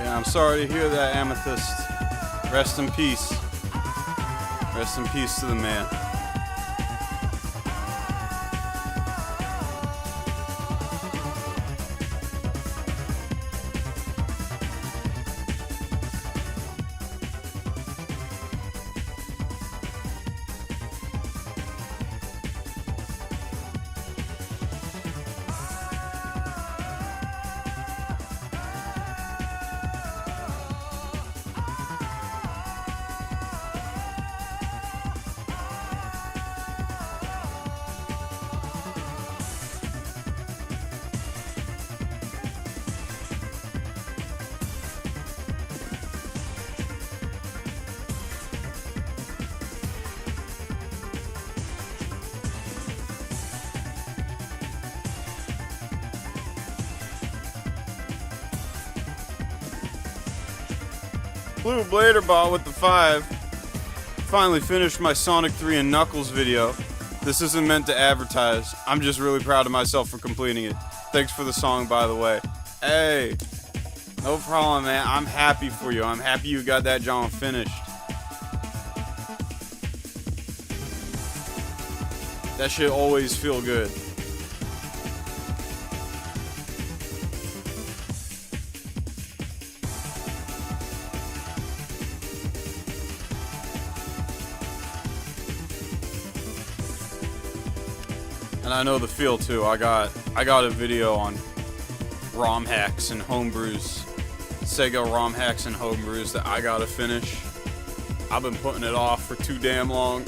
And I'm sorry to hear that, Amethyst. Rest in peace. Rest in peace to the man. Blue Blader Ball with the 5. Finally finished my Sonic 3 and Knuckles video. This isn't meant to advertise. I'm just really proud of myself for completing it. Thanks for the song, by the way. Hey, no problem, man. I'm happy for you. I'm happy you got that John finished. That shit always feel good. And I know the feel too. I got a video on ROM hacks and homebrews, Sega ROM hacks and homebrews that I gotta finish. I've been putting it off for too damn long.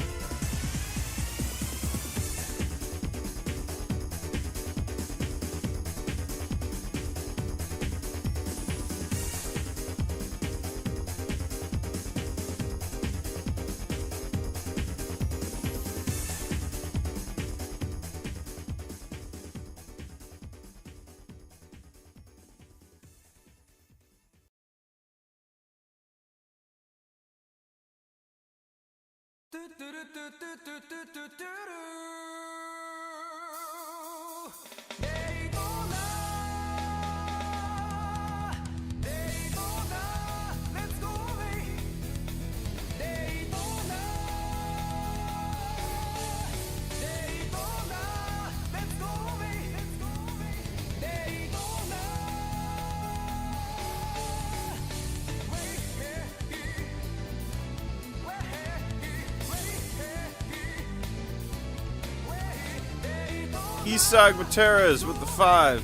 Eastside Gutierrez with the 5.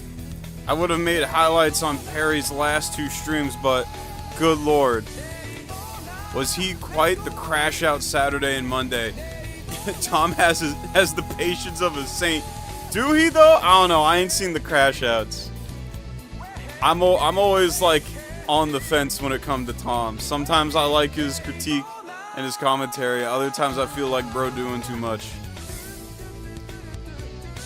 I would have made highlights on Perry's last 2 streams, but good lord. Was he quite the crash out Saturday and Monday? Tom has the patience of a saint. Do he though? I don't know. I ain't seen the crash outs. I'm always like on the fence when it comes to Tom. Sometimes I like his critique and his commentary. Other times I feel like bro doing too much.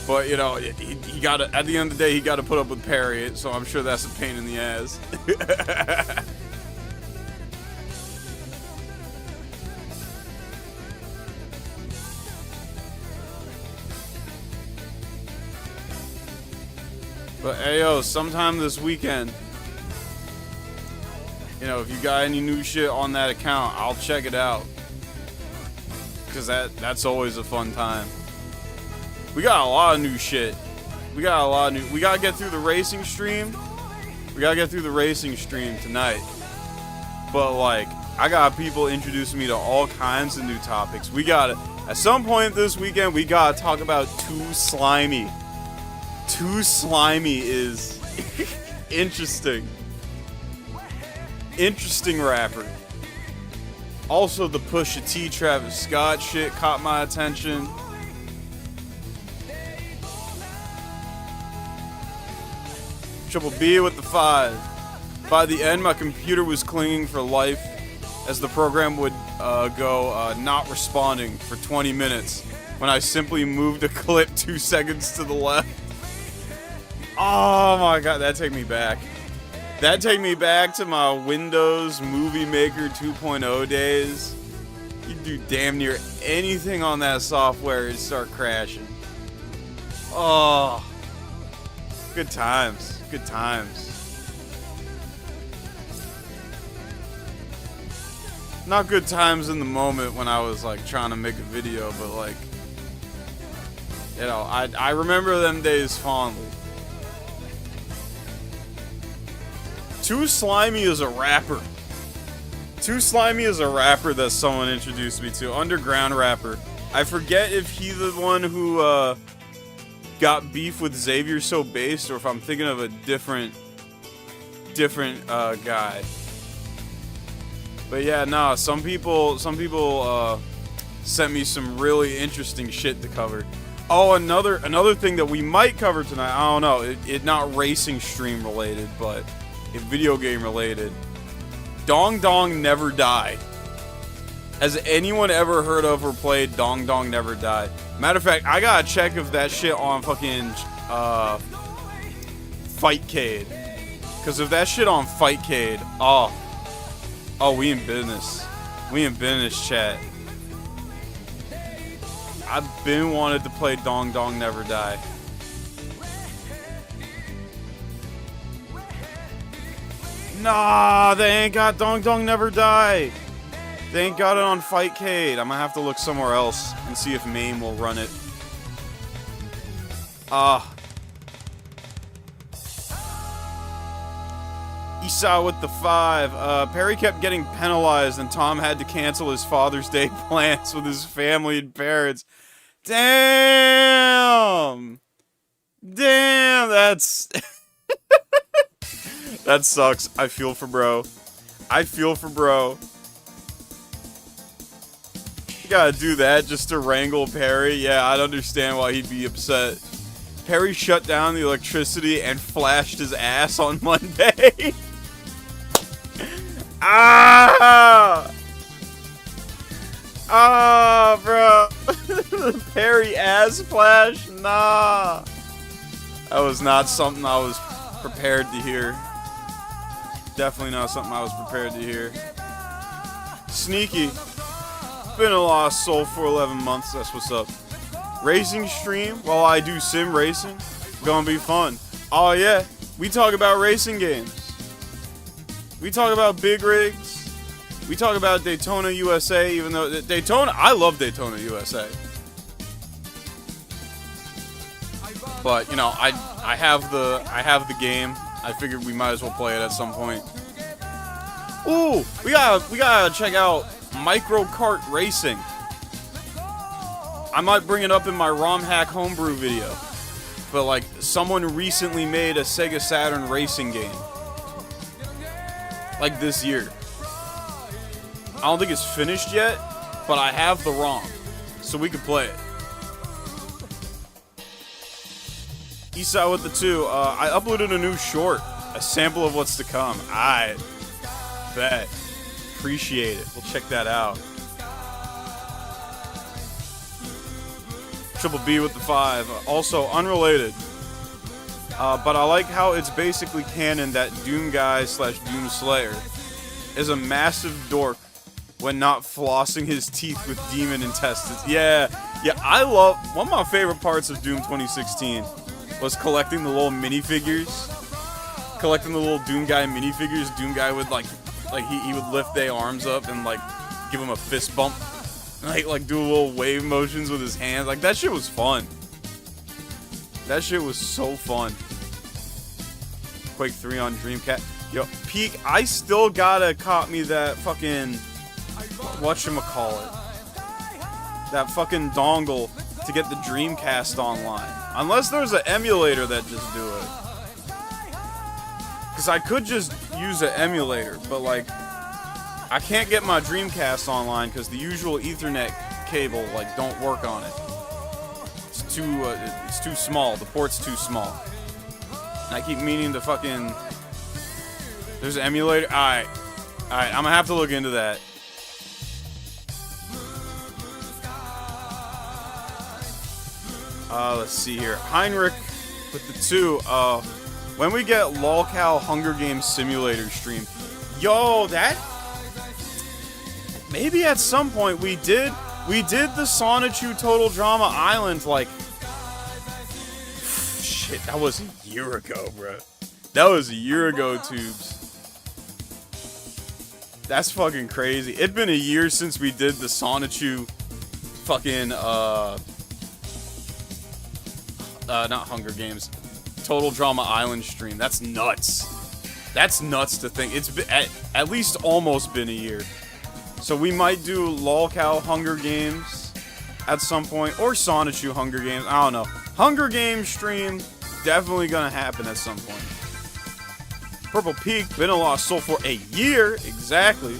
But, you know, he got to, at the end of the day, he got to put up with Perry, so I'm sure that's a pain in the ass. But, hey, yo, sometime this weekend, you know, if you got any new shit on that account, I'll check it out. Because that's always a fun time. We got a lot of new shit. We gotta get through the racing stream. We gotta get through the racing stream tonight. But like, I got people introducing me to all kinds of new topics. We gotta, at some point this weekend, we gotta talk about Too Slimy. Too Slimy is interesting. Interesting rapper. Also, the Pusha T Travis Scott shit caught my attention. Triple B with the 5. By the end, my computer was clinging for life as the program would go not responding for 20 minutes when I simply moved a clip 2 seconds to the left. Oh my god, that take me back. That take me back to my Windows Movie Maker 2.0 days. You do damn near anything on that software, it'd start crashing. Oh, good times. Good times. not good times in the moment when I was like trying to make a video, but like, you know, I remember them days fondly. Too Slimy is a rapper. Too Slimy is a rapper that someone introduced me to. Underground rapper. I forget if he's the one who got beef with Xavier So Based, or if I'm thinking of a different guy. But yeah, nah, some people sent me some really interesting shit to cover. Oh, another thing that we might cover tonight, I don't know, it not racing stream related, but it video game related. Dong Dong Never Die. Has anyone ever heard of or played Dong Dong Never Die? Matter of fact, I gotta check if that shit on fucking Fightcade. Cause if that shit on Fightcade, oh, we in business. We in business, chat. I've been wanted to play Dong Dong Never Die. Nah, they ain't got Dong Dong Never Die. They ain't got it on Fightcade. I'm gonna have to look somewhere else and see if MAME will run it. Esau with the 5. Perry kept getting penalized and Tom had to cancel his Father's Day plans with his family and parents. Damn! Damn, that's... That sucks. I feel for bro. I feel for bro. You gotta do that just to wrangle Perry. Yeah, I'd understand why he'd be upset. Perry shut down the electricity and flashed his ass on Monday. Ah! Ah, bro. Perry ass flash? Nah. That was not something I was prepared to hear. Definitely not something I was prepared to hear. Sneaky. Been a lost soul for 11 months. That's what's up. Racing stream while I do sim racing. Gonna be fun. Oh yeah. We talk about racing games. We talk about big rigs. We talk about Daytona USA, even though Daytona, I love Daytona USA. But, you know, I have the game. I figured we might as well play it at some point. Ooh, we gotta check out Micro Kart Racing. I might bring it up in my ROM hack homebrew video. But like, someone recently made a Sega Saturn racing game. Like this year. I don't think it's finished yet, but I have the ROM. So we could play it. Eastside with the 2. I uploaded a new short. A sample of what's to come. I bet. Appreciate it. We'll check that out. Triple B with the 5. Also unrelated. But I like how it's basically canon that Doom Guy / Doom Slayer is a massive dork when not flossing his teeth with demon intestines. Yeah, I love... One of my favorite parts of Doom 2016 was collecting the little minifigures. Collecting the little Doom Guy minifigures. Doom Guy would like he would lift their arms up and like give him a fist bump. Like do little wave motions with his hands. Like that shit was fun. That shit was so fun. Quake 3 on Dreamcast. Yo, Peak, I still gotta cop me that fucking... Whatchamacallit. That fucking dongle to get the Dreamcast online. Unless there's an emulator that just do it. Because I could just use an emulator, but like... I can't get my Dreamcast online because the usual Ethernet cable, like, don't work on it. It's too small. The port's too small. And I keep meaning to fucking... There's an emulator? Alright, I'm gonna have to look into that. Let's see here. Heinrich with the 2. When we get LOLCal Hunger Games Simulator stream. Yo, that... Maybe at some point we did the Sonichu Total Drama Island, like... Shit, that was a year ago, bro. That was a year ago, Tubes. That's fucking crazy. It'd been a year since we did the Sonichu fucking, not Hunger Games, Total Drama Island stream. That's nuts. That's nuts to think. It's been at least almost been a year. So we might do LOLcow Hunger Games at some point, or Sonichu Hunger Games. I don't know. Hunger Games stream, definitely gonna happen at some point. Purple Peak, been a Lost Soul for a year. Exactly.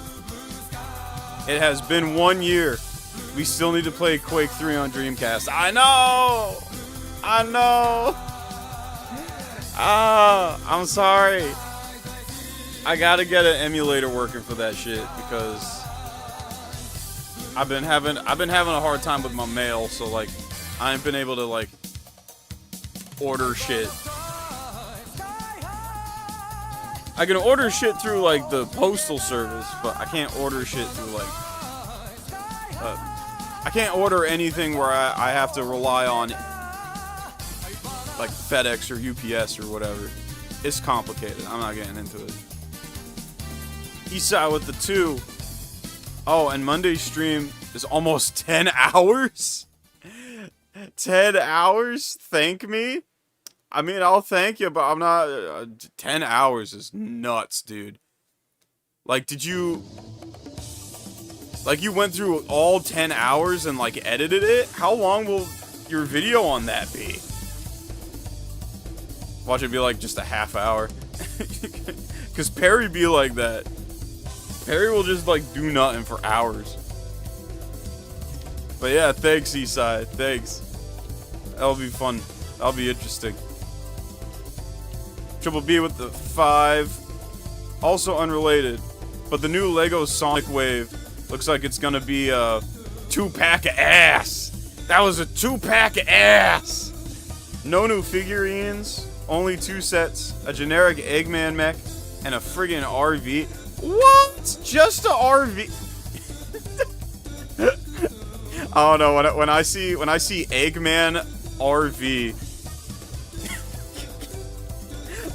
It has been 1 year. We still need to play Quake 3 on Dreamcast. I know! I know! I'm sorry. I gotta get an emulator working for that shit because I've been having a hard time with my mail, so like I ain't been able to like order shit. I can order shit through like the postal service, but I can't order shit through like I can't order anything where I have to rely on like FedEx or UPS or whatever. It's complicated. I'm not getting into it. Eastside with the 2. Oh, and Monday's stream is almost 10 hours? 10 hours? Thank me? I mean, I'll thank you, but I'm not... 10 hours is nuts, dude. Like, did you... Like, you went through all 10 hours and, like, edited it? How long will your video on that be? Watch it be, like, just a half hour. Because Perry be like that. Perry will just, like, do nothing for hours. But yeah, thanks, Eastside. Thanks. That'll be fun. That'll be interesting. Triple B with the 5. Also unrelated. But the new Lego Sonic Wave looks like it's gonna be a 2-pack of ass. That was a 2-pack of ass. No new figurines. Only 2 sets. A generic Eggman mech. And a friggin' RV. What? Just a RV? I don't know. When I see Eggman RV.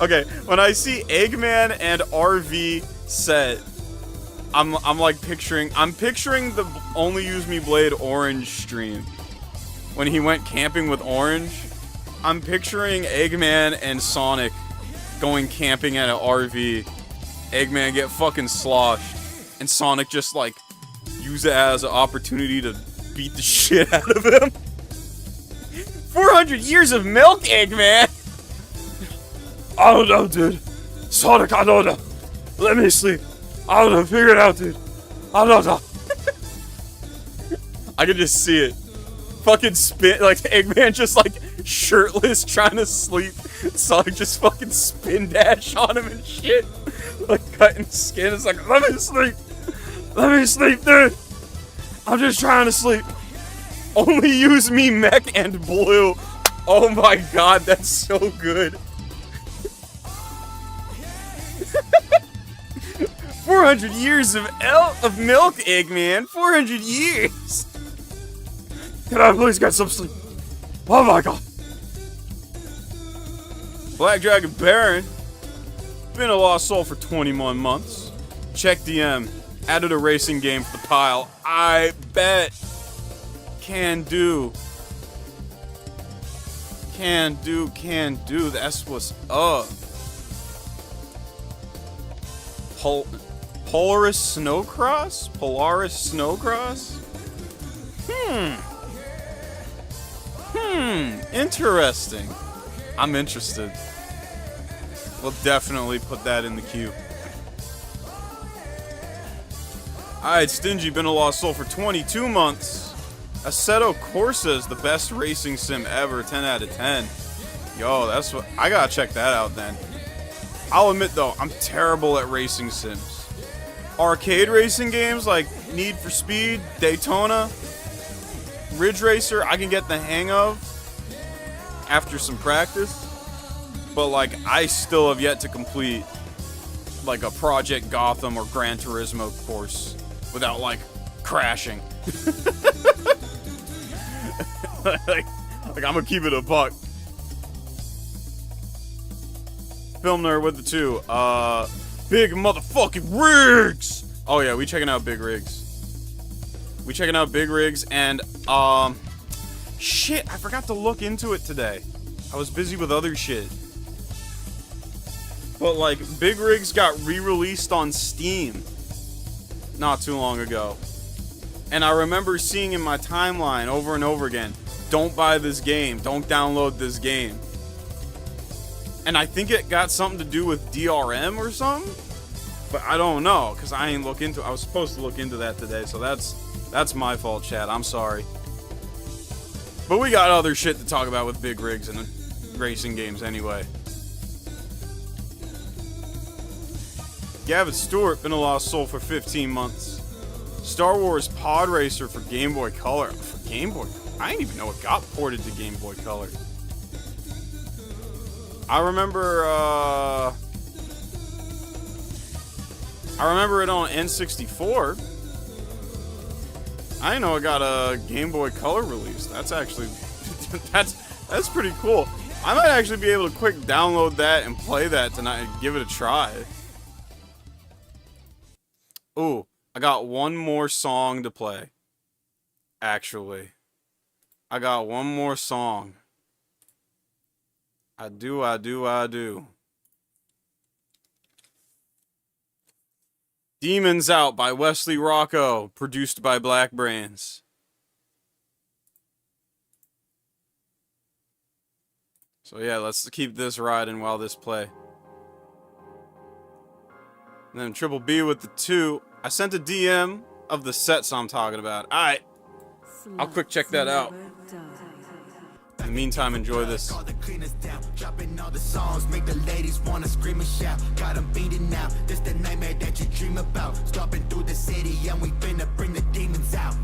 Okay, when I see Eggman and RV set, I'm picturing the Only Use Me Blade Orange stream. When he went camping with Orange, I'm picturing Eggman and Sonic going camping at an RV. Eggman get fucking sloshed, and Sonic just like use it as an opportunity to beat the shit out of him. 400 years of milk, Eggman! I don't know, dude. Sonic, I don't know. Let me sleep. I don't know. Figure it out, dude. I don't know. I can just see it. Fucking spin, like Eggman just like shirtless trying to sleep. Sonic just fucking spin dash on him and shit. Like cutting skin. It's like, let me sleep. Let me sleep, dude. I'm just trying to sleep. Only Use Me Mech and Blue. Oh my god, that's so good. 400 years of milk, Eggman. 400 years. Can I please get some sleep? Oh my god. Black Dragon Baron. Been a Lost Soul for 21 months. Check DM. Added a racing game for the pile. I bet. Can do. Can do. That's what's up. Polaris Snowcross? Interesting. I'm interested. We'll definitely put that in the queue. Alright, Stingy, been a Lost Soul for 22 months. Assetto Corsa is the best racing sim ever, 10 out of 10. Yo, that's what... I gotta check that out then. I'll admit though, I'm terrible at racing sims. Arcade racing games like Need for Speed, Daytona, Ridge Racer, I can get the hang of after some practice. But like, I still have yet to complete like a Project Gotham or Gran Turismo course without like crashing. like I'm gonna keep it a buck. Film Nerd with the 2. Big motherfucking rigs! Oh yeah, we checking out Big Rigs. We checking out Big Rigs, and shit, I forgot to look into it today. I was busy with other shit. But like, Big Rigs got re-released on Steam not too long ago. And I remember seeing in my timeline over and over again, don't buy this game, don't download this game. And I think it got something to do with DRM or something? But I don't know, because I ain't look into it. I was supposed to look into that today, so that's my fault, chat. I'm sorry. But we got other shit to talk about with Big Rigs and racing games anyway. Gavin Stewart, been a lost soul for 15 months. Star Wars Pod Racer for Game Boy Color. For Game Boy? I didn't even know it got ported to Game Boy Color. I remember it on N64. I didn't know it got a Game Boy Color release. That's actually that's pretty cool. I might actually be able to quick download that and play that tonight and give it a try. Ooh, I got one more song to play. Actually, I got one more song. I do. Demons Out by Wesley Rocco, produced by Black Brains. So yeah, let's keep this riding while this play. And then Triple B with the 2. I sent a DM of the sets I'm talking about. Alright, I'll quick check that out. In the meantime, enjoy this. Dropping all the songs, make the ladies wanna scream and shout. Got them beating now. This the nightmare that you dream about. Stomping through the city and we finna bring the demons out.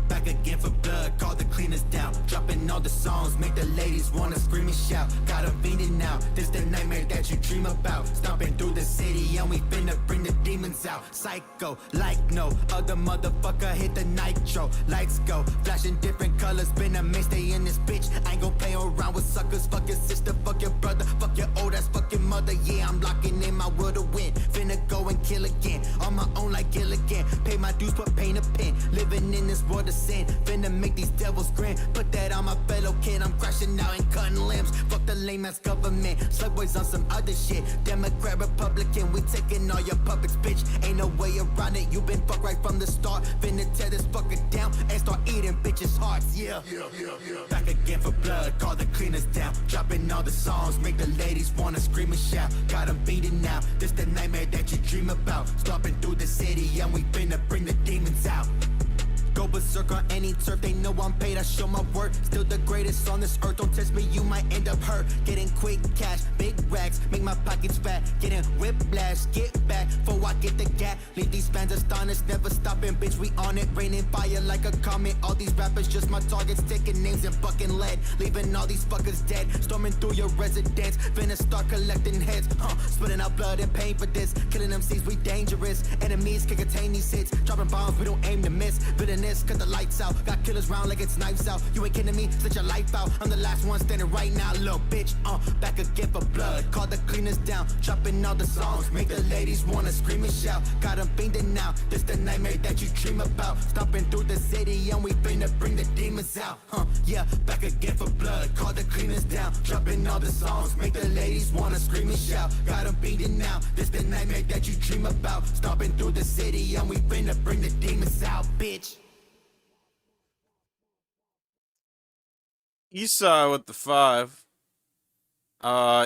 Back again for blood, call the cleaners down. Dropping all the songs, make the ladies wanna scream and shout. Got them beating now. This the nightmare that you dream about. Stomping through the city and we finna bring the demons out. Psycho, like no other motherfucker hit the nitro. Lights go, flashing different colors. Been a mainstay in this bitch. I ain't gon' play around with suckers. Fuck your sister, fuck your brother, fuck your old ass fucking mother. Yeah, I'm locking in my will to win. Finna go and kill again. On my own like Gilligan. Pay my dues, but paint a pen. Living in this world of sin. Finna make these devils grin. Put that on my fellow kid. I'm crashing out and cutting limbs. Fuck the lame ass government. Slugboys on some other shit. Democrat, Republican. We taking all your puppets, bitch. Ain't no way around it. You been fucked right from the start. Finna tear this fucker down and start eating bitches' hearts. Yeah. Back again for blood. Call the cleaners down. Dropping all the songs. Make the ladies wanna scream and shout. Got them beating now. This the nightmare that you dream about. Stomping through the city and we finna bring the demons out. Go berserk on any turf, they know I'm paid, I show my worth. Still the greatest on this earth, don't test me, you might end up hurt. Getting quick cash, big racks, make my pockets fat. Getting whiplash, get back, before I get the gap. Leave these fans astonished, never stopping, bitch, we on it. Raining fire like a comet, all these rappers just my targets. Taking names and bucking lead, leaving all these fuckers dead. Storming through your residence, finna start collecting heads. Spitting out blood and pain for this, killing them seeds, we dangerous. Enemies can contain these hits, dropping bombs, we don't aim to miss. Bitterness, cut the lights out, got killers round like it's knives out. You ain't kidding me, set your life out. I'm the last one standing right now, little bitch. Back again for blood, call the cleaners down. Dropping all the songs, make the ladies wanna scream and shout. Got them fiending now, this the nightmare that you dream about. Stomping through the city and we finna bring the demons out. Yeah, back again for blood, call the cleaners down. Dropping all the songs, make the ladies wanna scream and shout. Got them beating now, this the nightmare that you dream about. Stomping through the city and we finna bring the demons out, bitch. Eastside with the 5.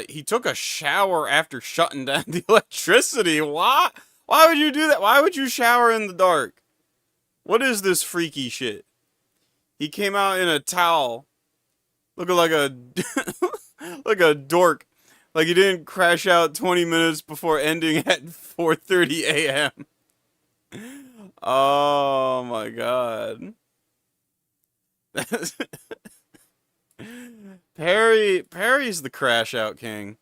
He took a shower after shutting down the electricity. Why? Why would you do that? Why would you shower in the dark? What is this freaky shit? He came out in a towel, looking like a like a dork. Like he didn't crash out 20 minutes before ending at 4:30 a.m. Oh my god. Perry's the crash out king.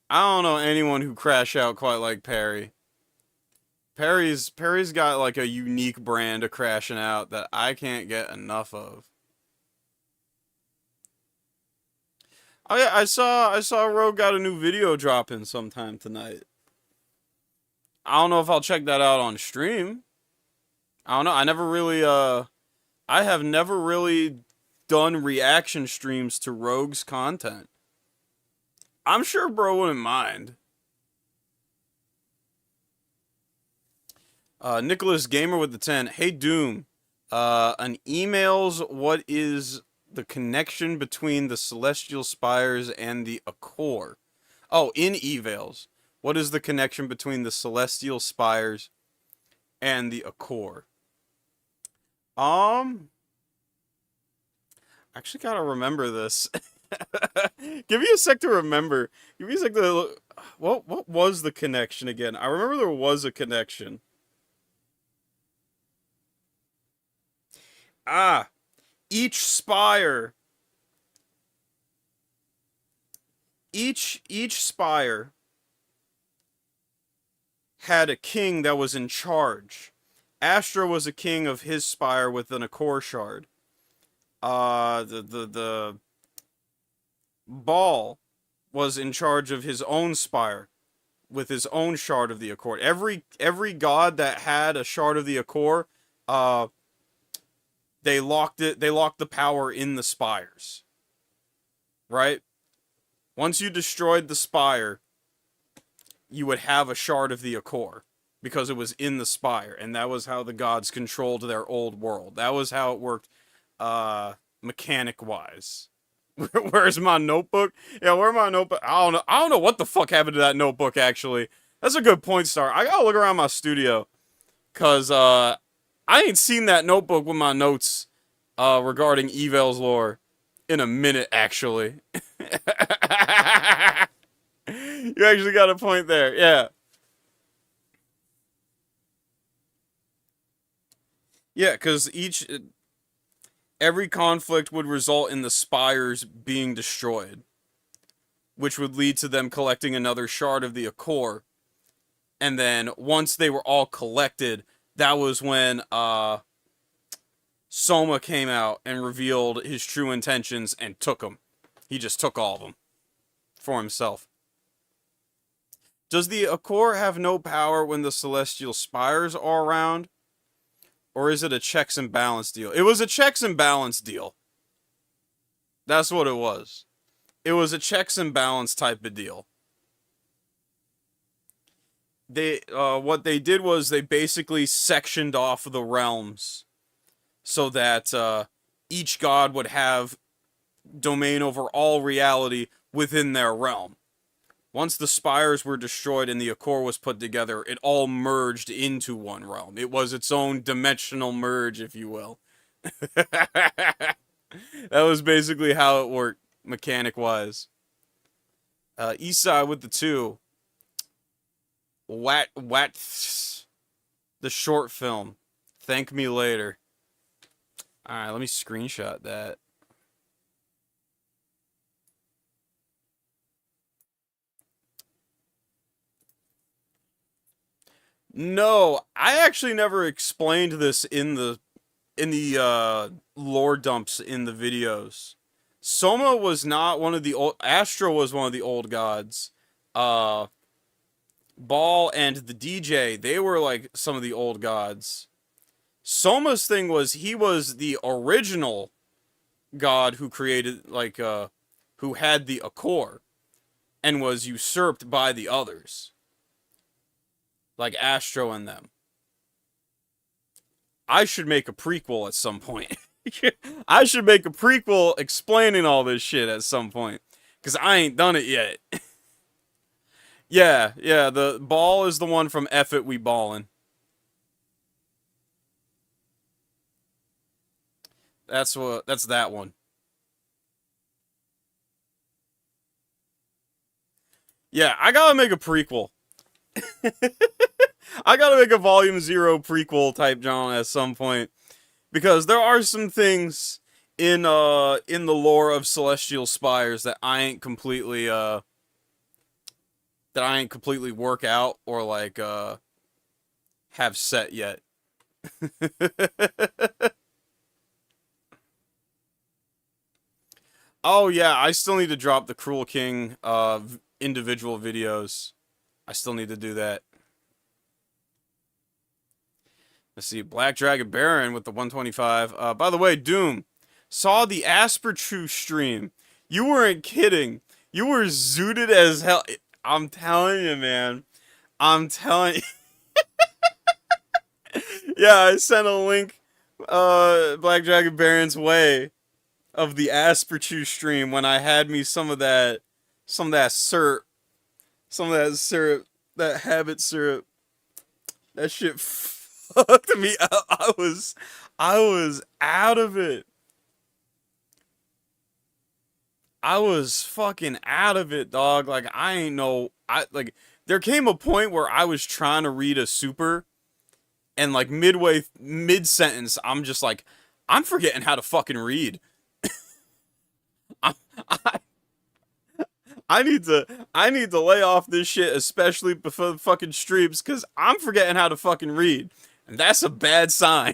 I don't know anyone who crash out quite like Perry. Perry's got like a unique brand of crashing out that I can't get enough of. Oh yeah, I saw Rogue got a new video dropping sometime tonight. I don't know if I'll check that out on stream. I don't know. I have never really done reaction streams to Rogue's content. I'm sure bro wouldn't mind. Nicholas Gamer with the 10. Hey Doom. An emails what is the connection between the Celestial Spires and the Acor? Oh, in evals. What is the connection between the Celestial Spires and the Acor? Um, actually gotta remember this. Give me a sec to remember. Give me a sec to look. What was the connection again? I remember there was a connection. Ah, each spire, each spire had a king that was in charge. Astra was a king of his spire with an Acor shard. The Ball was in charge of his own spire with his own shard of the Accord. Every god that had a shard of the Accord, uh, they locked it. They locked the power in the spires. Right. Once you destroyed the spire, you would have a shard of the Accord because it was in the spire, and that was how the gods controlled their old world. That was how it worked, mechanic wise. Where's my notebook? Yeah, where's my notebook? I don't know. I don't know what the fuck happened to that notebook, actually. That's a good point, Star. I gotta look around my studio. Cause, I ain't seen that notebook with my notes, regarding Evel's lore in a minute, actually. You actually got a point there, yeah. Yeah, cause every conflict would result in the spires being destroyed, which would lead to them collecting another shard of the Acor. And then once they were all collected, that was when Soma came out and revealed his true intentions and took them. He just took all of them for himself. Does the Acor have no power when the Celestial Spires are around? Or is it a checks and balance deal? It was a checks and balance deal. That's what it was. It was a checks and balance type of deal. What they did was they basically sectioned off the realms so that each god would have domain over all reality within their realm. Once the spires were destroyed and the Acor was put together, it all merged into one realm. It was its own dimensional merge, if you will. That was basically how it worked, mechanic-wise. Eastside with the 2. What? The short film. Thank me later. Alright, let me screenshot that. No, I actually never explained this in the lore dumps in the videos. Soma was not one of the old. Astro was one of the old gods. Ball and the DJ, they were like some of the old gods. Soma's thing was he was the original god who created who had the Acor and was usurped by the others. Like Astro and them. I should make a prequel at some point. I should make a prequel explaining all this shit at some point. Because I ain't done it yet. Yeah, the Ball is the one from F It We Ballin'. That's that one. Yeah, I gotta make a prequel. I gotta make a Volume 0 prequel type John at some point. Because there are some things in the lore of Celestial Spires that I ain't completely work out or like have set yet. Oh yeah, I still need to drop the Cruel King individual videos. I still need to do that. Let's see, Black Dragon Baron with the 125. By the way, Doom, saw the Aspertrue stream. You weren't kidding. You were zooted as hell. I'm telling you, man. I'm telling you. Yeah, I sent a link, Black Dragon Baron's way of the Aspertrue stream when I had me some of that syrup, that habit syrup. That shit fucked me up. I was out of it. I was fucking out of it, dog. Like, there came a point where I was trying to read a super, and like mid-sentence, I'm just like, I'm forgetting how to fucking read. I need to lay off this shit, especially before the fucking streams, because I'm forgetting how to fucking read. And that's a bad sign.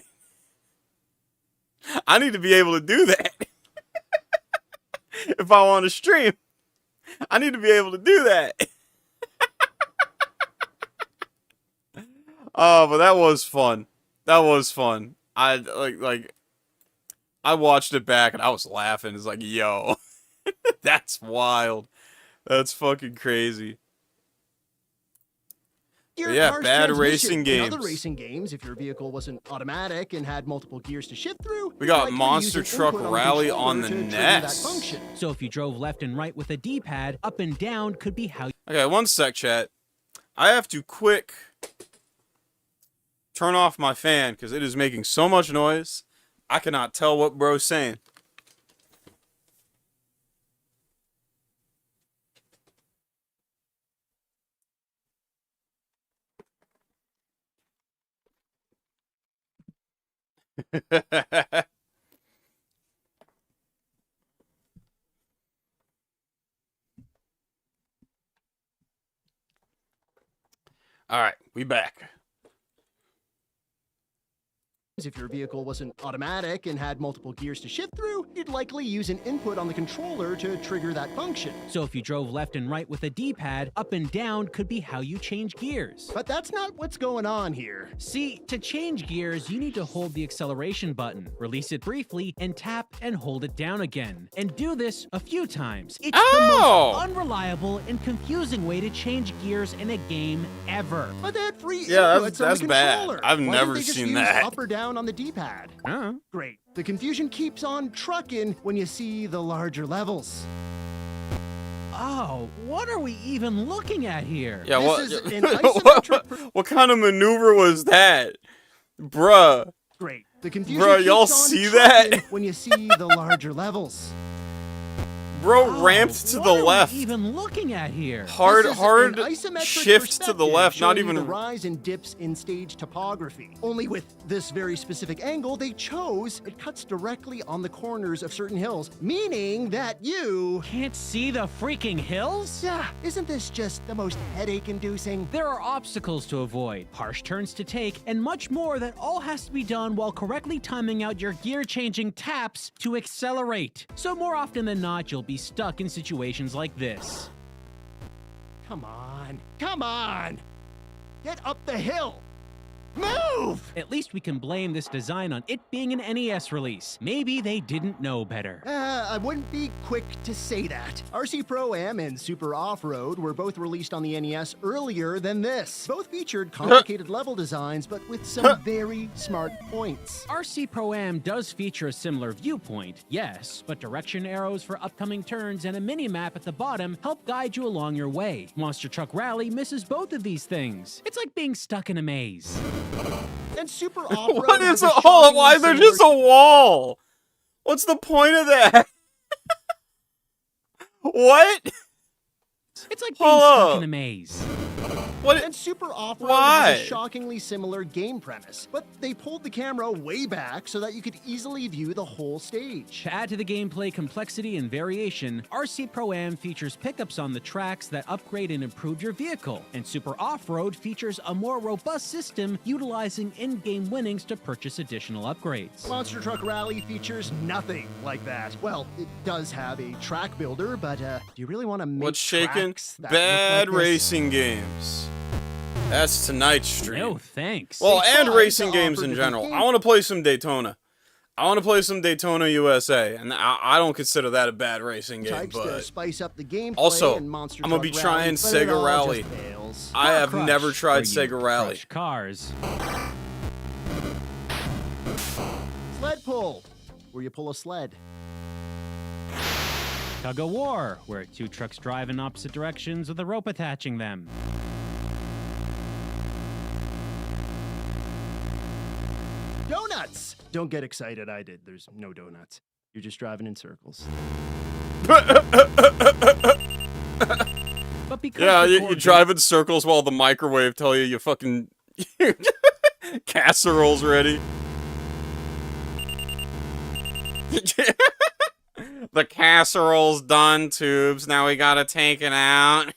I need to be able to do that. If I want to stream, I need to be able to do that. Oh, but that was fun. That was fun. I watched it back and I was laughing. It's like, yo, that's wild. That's fucking crazy. Yeah, bad racing games. In other racing games, if your vehicle wasn't automatic and had multiple gears to shift through, we got Monster Truck Rally on the NES. So if you drove left and right with a D-pad, up and down could be how. Okay, one sec, chat. I have to quick turn off my fan because it is making so much noise. I cannot tell what bro's saying. All right, we back. If your vehicle wasn't automatic and had multiple gears to shift through, you'd likely use an input on the controller to trigger that function. So if you drove left and right with a D-pad, up and down could be how you change gears. But that's not what's going on here. See, to change gears, you need to hold the acceleration button, release it briefly, and tap and hold it down again. And do this a few times. It's the most unreliable and confusing way to change gears in a game ever. But that free that's on the bad. controller. I've Why never don't they just seen use that. Up or down on the D-pad. Great. The confusion keeps on trucking when you see the larger levels. Oh, what are we even looking at here? Yeah, This is an isometric what kind of maneuver was that? Bruh. Great. The confusion Bruh, keeps y'all on see trucking that? when you see the larger levels. Bro ramped to the what left. Are we even looking at here? Hard This is hard an isometric shift to the left, not showing you even the rise and dips in stage topography. Only with this very specific angle they chose, it cuts directly on the corners of certain hills, meaning that you Can't see the freaking hills? Yeah, isn't this just the most headache-inducing? There are obstacles to avoid, harsh turns to take, and much more that all has to be done while correctly timing out your gear-changing taps to accelerate. So more often than not, you'll be stuck in situations like this. Come on, come on! Get up the hill! Move! At least we can blame this design on it being an NES release. Maybe they didn't know better. I wouldn't be quick to say that. RC Pro-Am and Super Off-Road were both released on the NES earlier than this. Both featured complicated level designs, but with some very smart points. RC Pro-Am does feature a similar viewpoint, yes, but direction arrows for upcoming turns and a mini-map at the bottom help guide you along your way. Monster Truck Rally misses both of these things. It's like being stuck in a maze. And Super Off-Road What is has it? a Hold on, why is there shockingly just a wall? What's the point of that? What? It's like being Hold stuck up. in a maze. What? And Super Off-Road Why? has a shockingly similar game premise, but they pulled the camera way back so that you could easily view the whole stage. To add to the gameplay complexity and variation, RC Pro-Am features pickups on the tracks that upgrade and improve your vehicle, and Super Off-Road features a more robust system utilizing in-game winnings to purchase additional upgrades. Monster Truck Rally features nothing like that. Well, it does have a track builder, but do you really want to make What's shaking? tracks that look Bad like this? racing games. That's tonight's stream. No thanks. Well, They and tried racing to games offer in different general. games. I want to play some Daytona. I want to play some Daytona USA, and I don't consider that a bad racing game, Types to but spice up the gameplay also, and Monster I'm gonna Truck be trying Rally, but it Sega all Rally. just fails. I Car have Crush, never tried where you Sega Rally. crush cars. Sled pull, where you pull a sled. Tug of War, where two trucks drive in opposite directions with a rope attaching them. Donuts! Don't get excited, I did. There's no donuts. You're just driving in circles. But because Yeah, the you core drive in circles while the microwave tell you fucking casserole's ready. The casserole's done, tubes. Now we gotta take it out.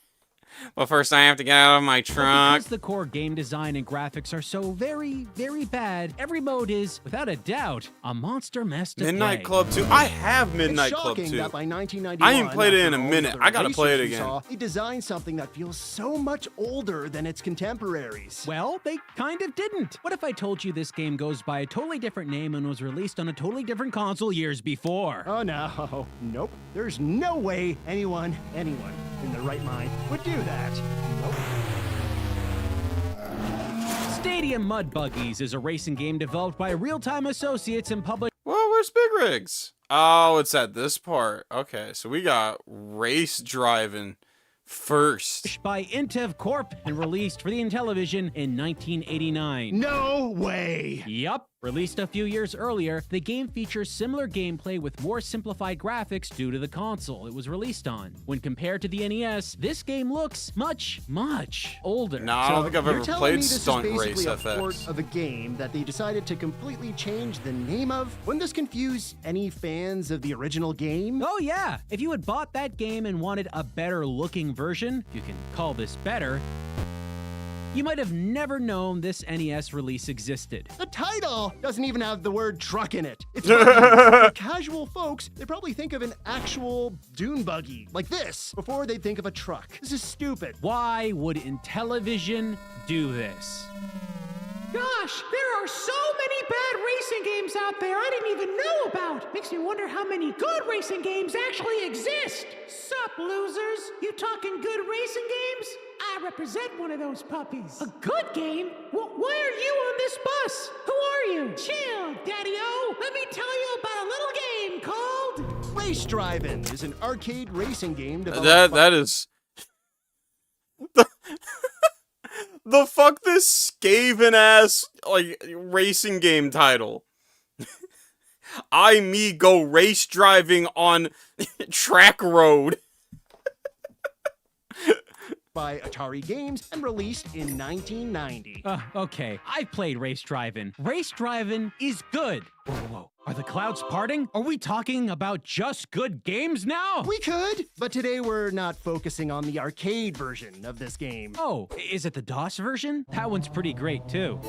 But first I have to get out of my truck. Because the core game design and graphics are so very, very bad, every mode is, without a doubt, a monster mess to Midnight play. Club 2. I have Midnight It's Club shocking 2. that by 1991, I ain't played it in after a all minute. the I gotta play it racers we again. saw, They designed something that feels so much older than its contemporaries. Well, they kind of didn't. What if I told you this game goes by a totally different name and was released on a totally different console years before? Oh no, nope. There's no way anyone in their right mind would do that. Nope. Stadium Mud Buggies is a racing game developed by Real-Time Associates and published Well, where's Big Rigs? Oh, it's at this part. Okay, so we got race driving first. by Intev Corp and released for the Intellivision in 1989. No way! Yup. Released a few years earlier, the game features similar gameplay with more simplified graphics due to the console it was released on. When compared to the NES, this game looks much, much older. No, I don't think I've You're ever telling played me this Stunt is Race basically a FX. port of a game that they decided to completely change the name of? Wouldn't this confuse any fans of the original game? Oh yeah, if you had bought that game and wanted a better looking version, if you can call this better, you might have never known this NES release existed. The title doesn't even have the word truck in it. It's buggy. For casual folks, they probably think of an actual dune buggy like this before they think of a truck. This is stupid. Why would Intellivision do this? Gosh, there are so many bad racing games out there I didn't even know about. Makes me wonder how many good racing games actually exist. Sup, losers? You talking good racing games? I represent one of those puppies. A good game? Why are you on this bus? Who are you? Chill, Daddy-O. Let me tell you about a little game called... Race Driving is an arcade racing game developed by... That is the fuck this scaven ass like racing game title. Me go race driving on track road. by Atari Games and released in 1990. Okay, I've played Race Driving. Race Driving is good. Whoa, whoa, whoa. Are the clouds parting? Are we talking about just good games now? We could, but today we're not focusing on the arcade version of this game. Oh, is it the DOS version? That one's pretty great too.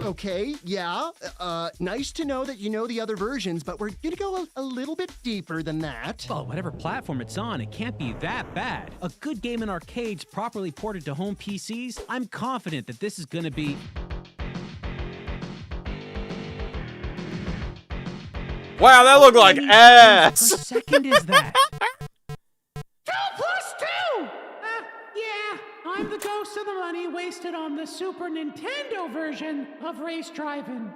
Okay, yeah, nice to know that you know the other versions, but we're gonna go a little bit deeper than that. Well, whatever platform it's on, it can't be that bad. A good game in arcades properly ported to home PCs, I'm confident that this is gonna be... Wow, that looked like How many ass. frames per second is that? 2 plus 2! Yeah, I'm the ghost of the money wasted on the Super Nintendo version of Race Driving.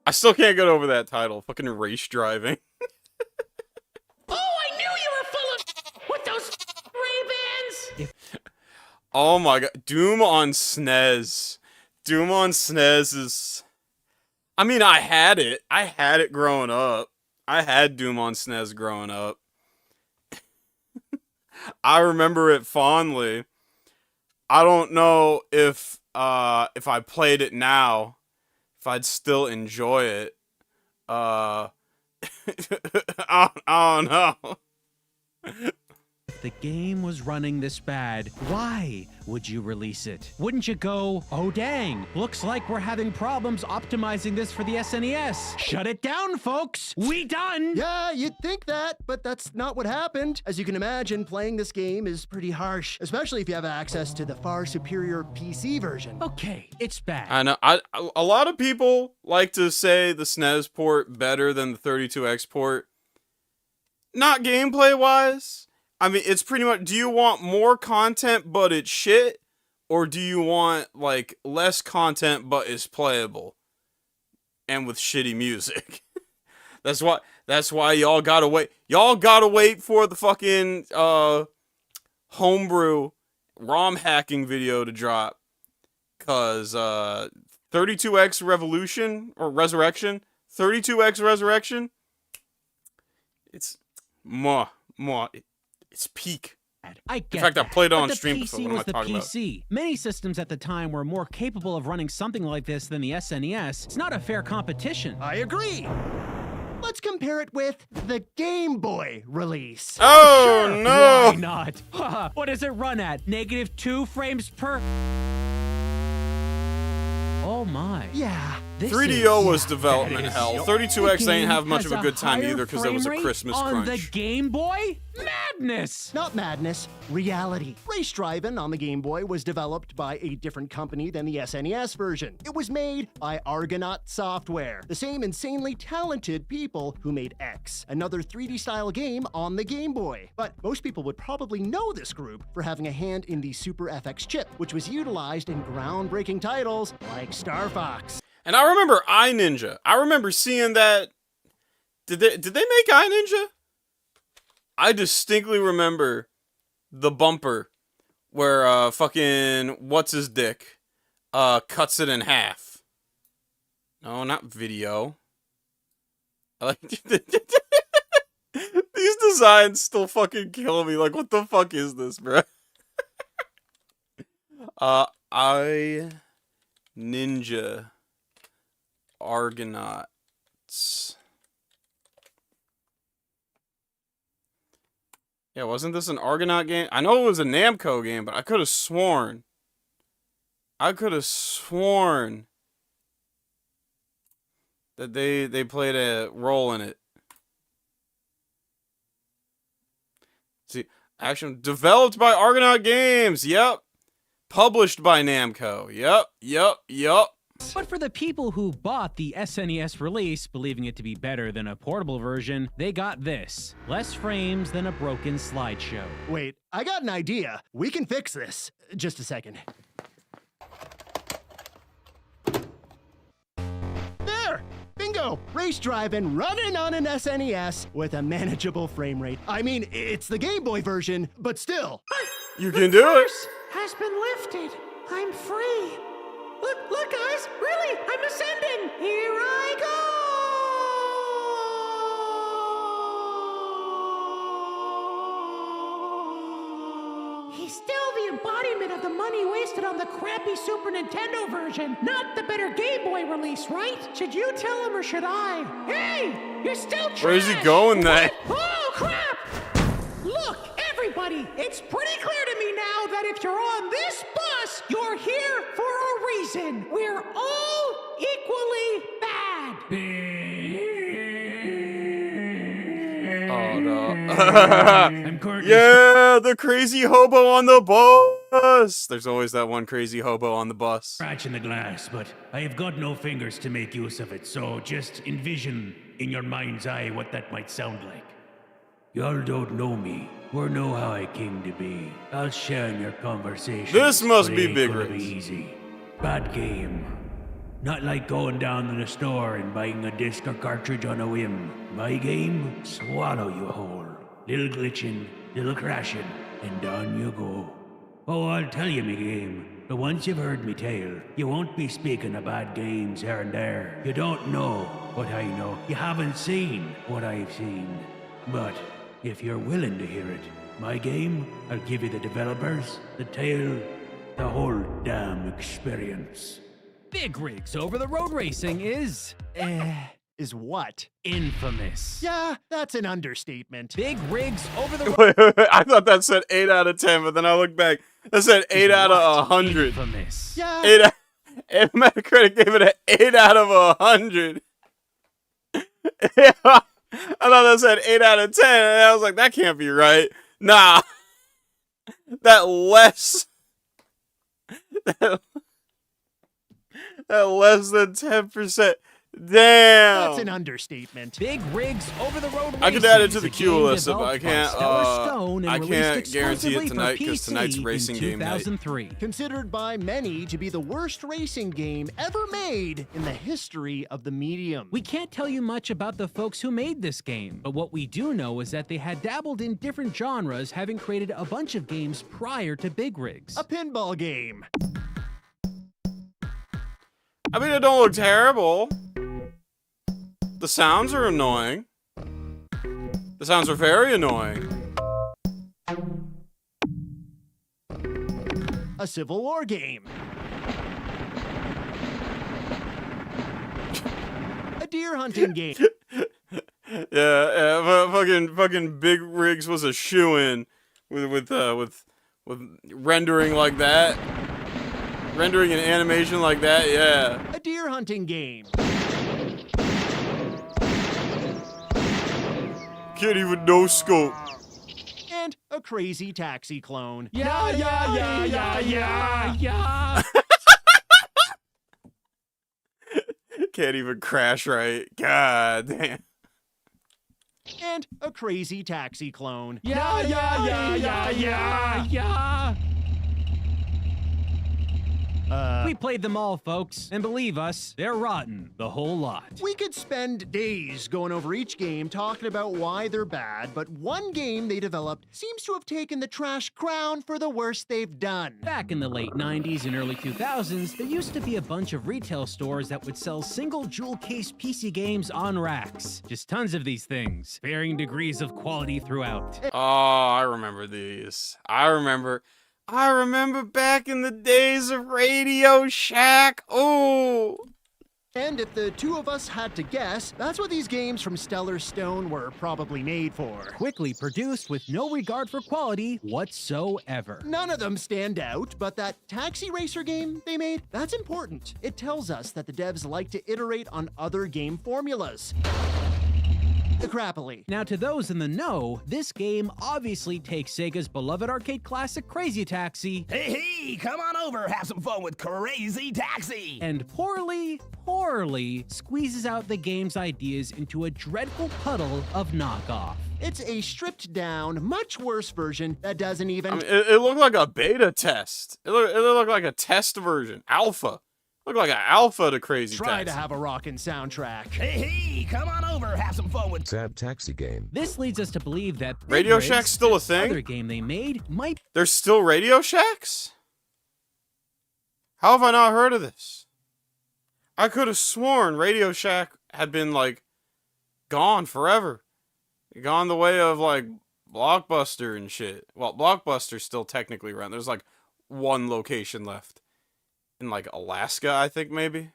I still can't get over that title. Fucking race driving. Oh, I knew you were full of with those Ray-Bans! Oh my god, Doom on SNES. Doom on SNES is... I mean, I had it. I had it growing up. I had Doom on SNES growing up. I remember it fondly. I don't know if I played it now, if I'd still enjoy it. I don't know. If the game was running this bad, why would you release it? Wouldn't you go, oh dang, looks like we're having problems optimizing this for the SNES. Shut it down, folks. We done. Yeah, you'd think that, but that's not what happened. As you can imagine, playing this game is pretty harsh, especially if you have access to the far superior PC version. Okay, it's bad. I know. A lot of people like to say the SNES port better than the 32X port. Not gameplay-wise. I mean, it's pretty much, do you want more content but it's shit? Or do you want, like, less content but is playable? And with shitty music. That's why y'all gotta wait. Y'all gotta wait for the fucking, homebrew ROM hacking video to drop. Cause, 32X Revolution, or Resurrection, 32X Resurrection, it's it's peak. I get In fact, I that, played it but on the stream PC before. What am I was the talking about? PC. Many systems at the time were more capable of running something like this than the SNES. It's not a fair competition. I agree. Let's compare it with the Game Boy release. Oh, Sure, no! why not? What does it run at? -2 frames per... Oh my. Yeah. This 3DO is- was development that is- hell. The 32X game ain't have much has of a good time higher either because that was a frame rate Christmas on crunch. the Game Boy? Madness! Not madness, reality. Race Driving on the Game Boy was developed by a different company than the SNES version. It was made by Argonaut Software, the same insanely talented people who made X, another 3D-style game on the Game Boy. But most people would probably know this group for having a hand in the Super FX chip, which was utilized in groundbreaking titles like Star Fox. And I remember iNinja. I remember seeing that. Did they make iNinja? I distinctly remember the bumper where fucking what's his dick cuts it in half. No, not video. I like these designs still fucking kill me. Like, what the fuck is this, bro? Ninja Argonauts. Yeah, wasn't this an Argonaut game? I know it was a Namco game, but I could have sworn that they played a role in it. See, action developed by Argonaut Games. Yep. Published by Namco. Yep. But for the people who bought the SNES release, believing it to be better than a portable version, they got this. Less frames than a broken slideshow. Wait, I got an idea. We can fix this. Just a second. There! Bingo! Race Driving running on an SNES with a manageable frame rate. I mean, it's the Game Boy version, but still. You can do it. Curse has been lifted. I'm free. Look, guys. Really, I'm ascending. Here I go. He's still the embodiment of the money wasted on the crappy Super Nintendo version, not the better Game Boy release, right? Should you tell him or should I? Hey, you're still trash. Where's he going then? Oh, crap! Look, everybody, it's pretty clear to me now that if you're on this bus, you're here for a reason. We're all equally bad. Oh no. I'm currently Yeah, the crazy hobo on the bus. There's always that one crazy hobo on the bus. Scratching the glass, but I have got no fingers to make use of it, so just envision in your mind's eye what that might sound like. Y'all don't know me, or know how I came to be. I'll share in your conversation. This must but be it ain't Big gonna Rigs. be easy. Bad game. Not like going down to the store and buying a disc or cartridge on a whim. My game, swallow you whole. Little glitching, little crashing, and down you go. Oh, I'll tell you, me game. But once you've heard me tale, you won't be speaking of bad games here and there. You don't know what I know. You haven't seen what I've seen. But if you're willing to hear it, my game, I'll give you the developers, the tale, the whole damn experience. Big Rigs Over the Road Racing is is what? Infamous. Yeah, that's an understatement. Big rigs over the Wait. I thought that said 8 out of 10, but then I looked back. That said 8 out of 100. Infamous. Yeah. 8 Metacritic gave it an 8 out of 100. Yeah, I thought that said 8 out of 10, and I was like, that can't be right. Nah. That less less than 10%. Damn. That's an understatement. Big rigs over the road. I could racing add it to is the a queue, game Alyssa, but I developed by can't. Stellar Stone and I released can't guarantee it exclusively tonight for because tonight's PC racing in game night. 2003. Considered by many to be the worst racing game ever made in the history of the medium. We can't tell you much about the folks who made this game, but what we do know is that they had dabbled in different genres, having created a bunch of games prior to Big Rigs. A pinball game. I mean, it don't look terrible. The sounds are annoying. The sounds are very annoying. A Civil War game. A deer hunting game. Yeah, fucking Big Rigs was a shoo-in with rendering like that, rendering an animation like that. Yeah. A deer hunting game. Can't even no scope. And a Crazy Taxi clone. Yeah. Can't even crash right. God damn. And a Crazy Taxi clone. We played them all, folks, and believe us, they're rotten, the whole lot. We could spend days going over each game talking about why they're bad, but one game they developed seems to have taken the trash crown for the worst they've done. Back in the late 90s and early 2000s, there used to be a bunch of retail stores that would sell single jewel case PC games on racks. Just tons of these things, varying degrees of quality throughout. Oh, I remember these. I remember back in the days of Radio Shack. Ooh. And if the two of us had to guess, that's what these games from Stellar Stone were probably made for. Quickly produced with no regard for quality whatsoever. None of them stand out, but that taxi racer game they made, that's important. It tells us that the devs like to iterate on other game formulas. Crappily. Now, to those in the know, this game obviously takes Sega's beloved arcade classic Crazy Taxi Hey, come on over, have some fun with Crazy Taxi! and poorly squeezes out the game's ideas into a dreadful puddle of knockoff. It's a stripped down, much worse version that doesn't even. I mean, it looked like a beta test. It looked like a test version. Alpha. Looked like an alpha to Crazy Try Taxi. to have a rockin' soundtrack. Hey, come on over, have some fun with Sad taxi game. This leads us to believe that Big Radio Rigs, Shack's still a this thing? other game they made, might There's still Radio Shacks? How have I not heard of this? I could have sworn Radio Shack had been, like, gone forever. Gone the way of, like, Blockbuster and shit. Well, Blockbuster's still technically around. There's, like, one location left. In, like, Alaska, I think, maybe?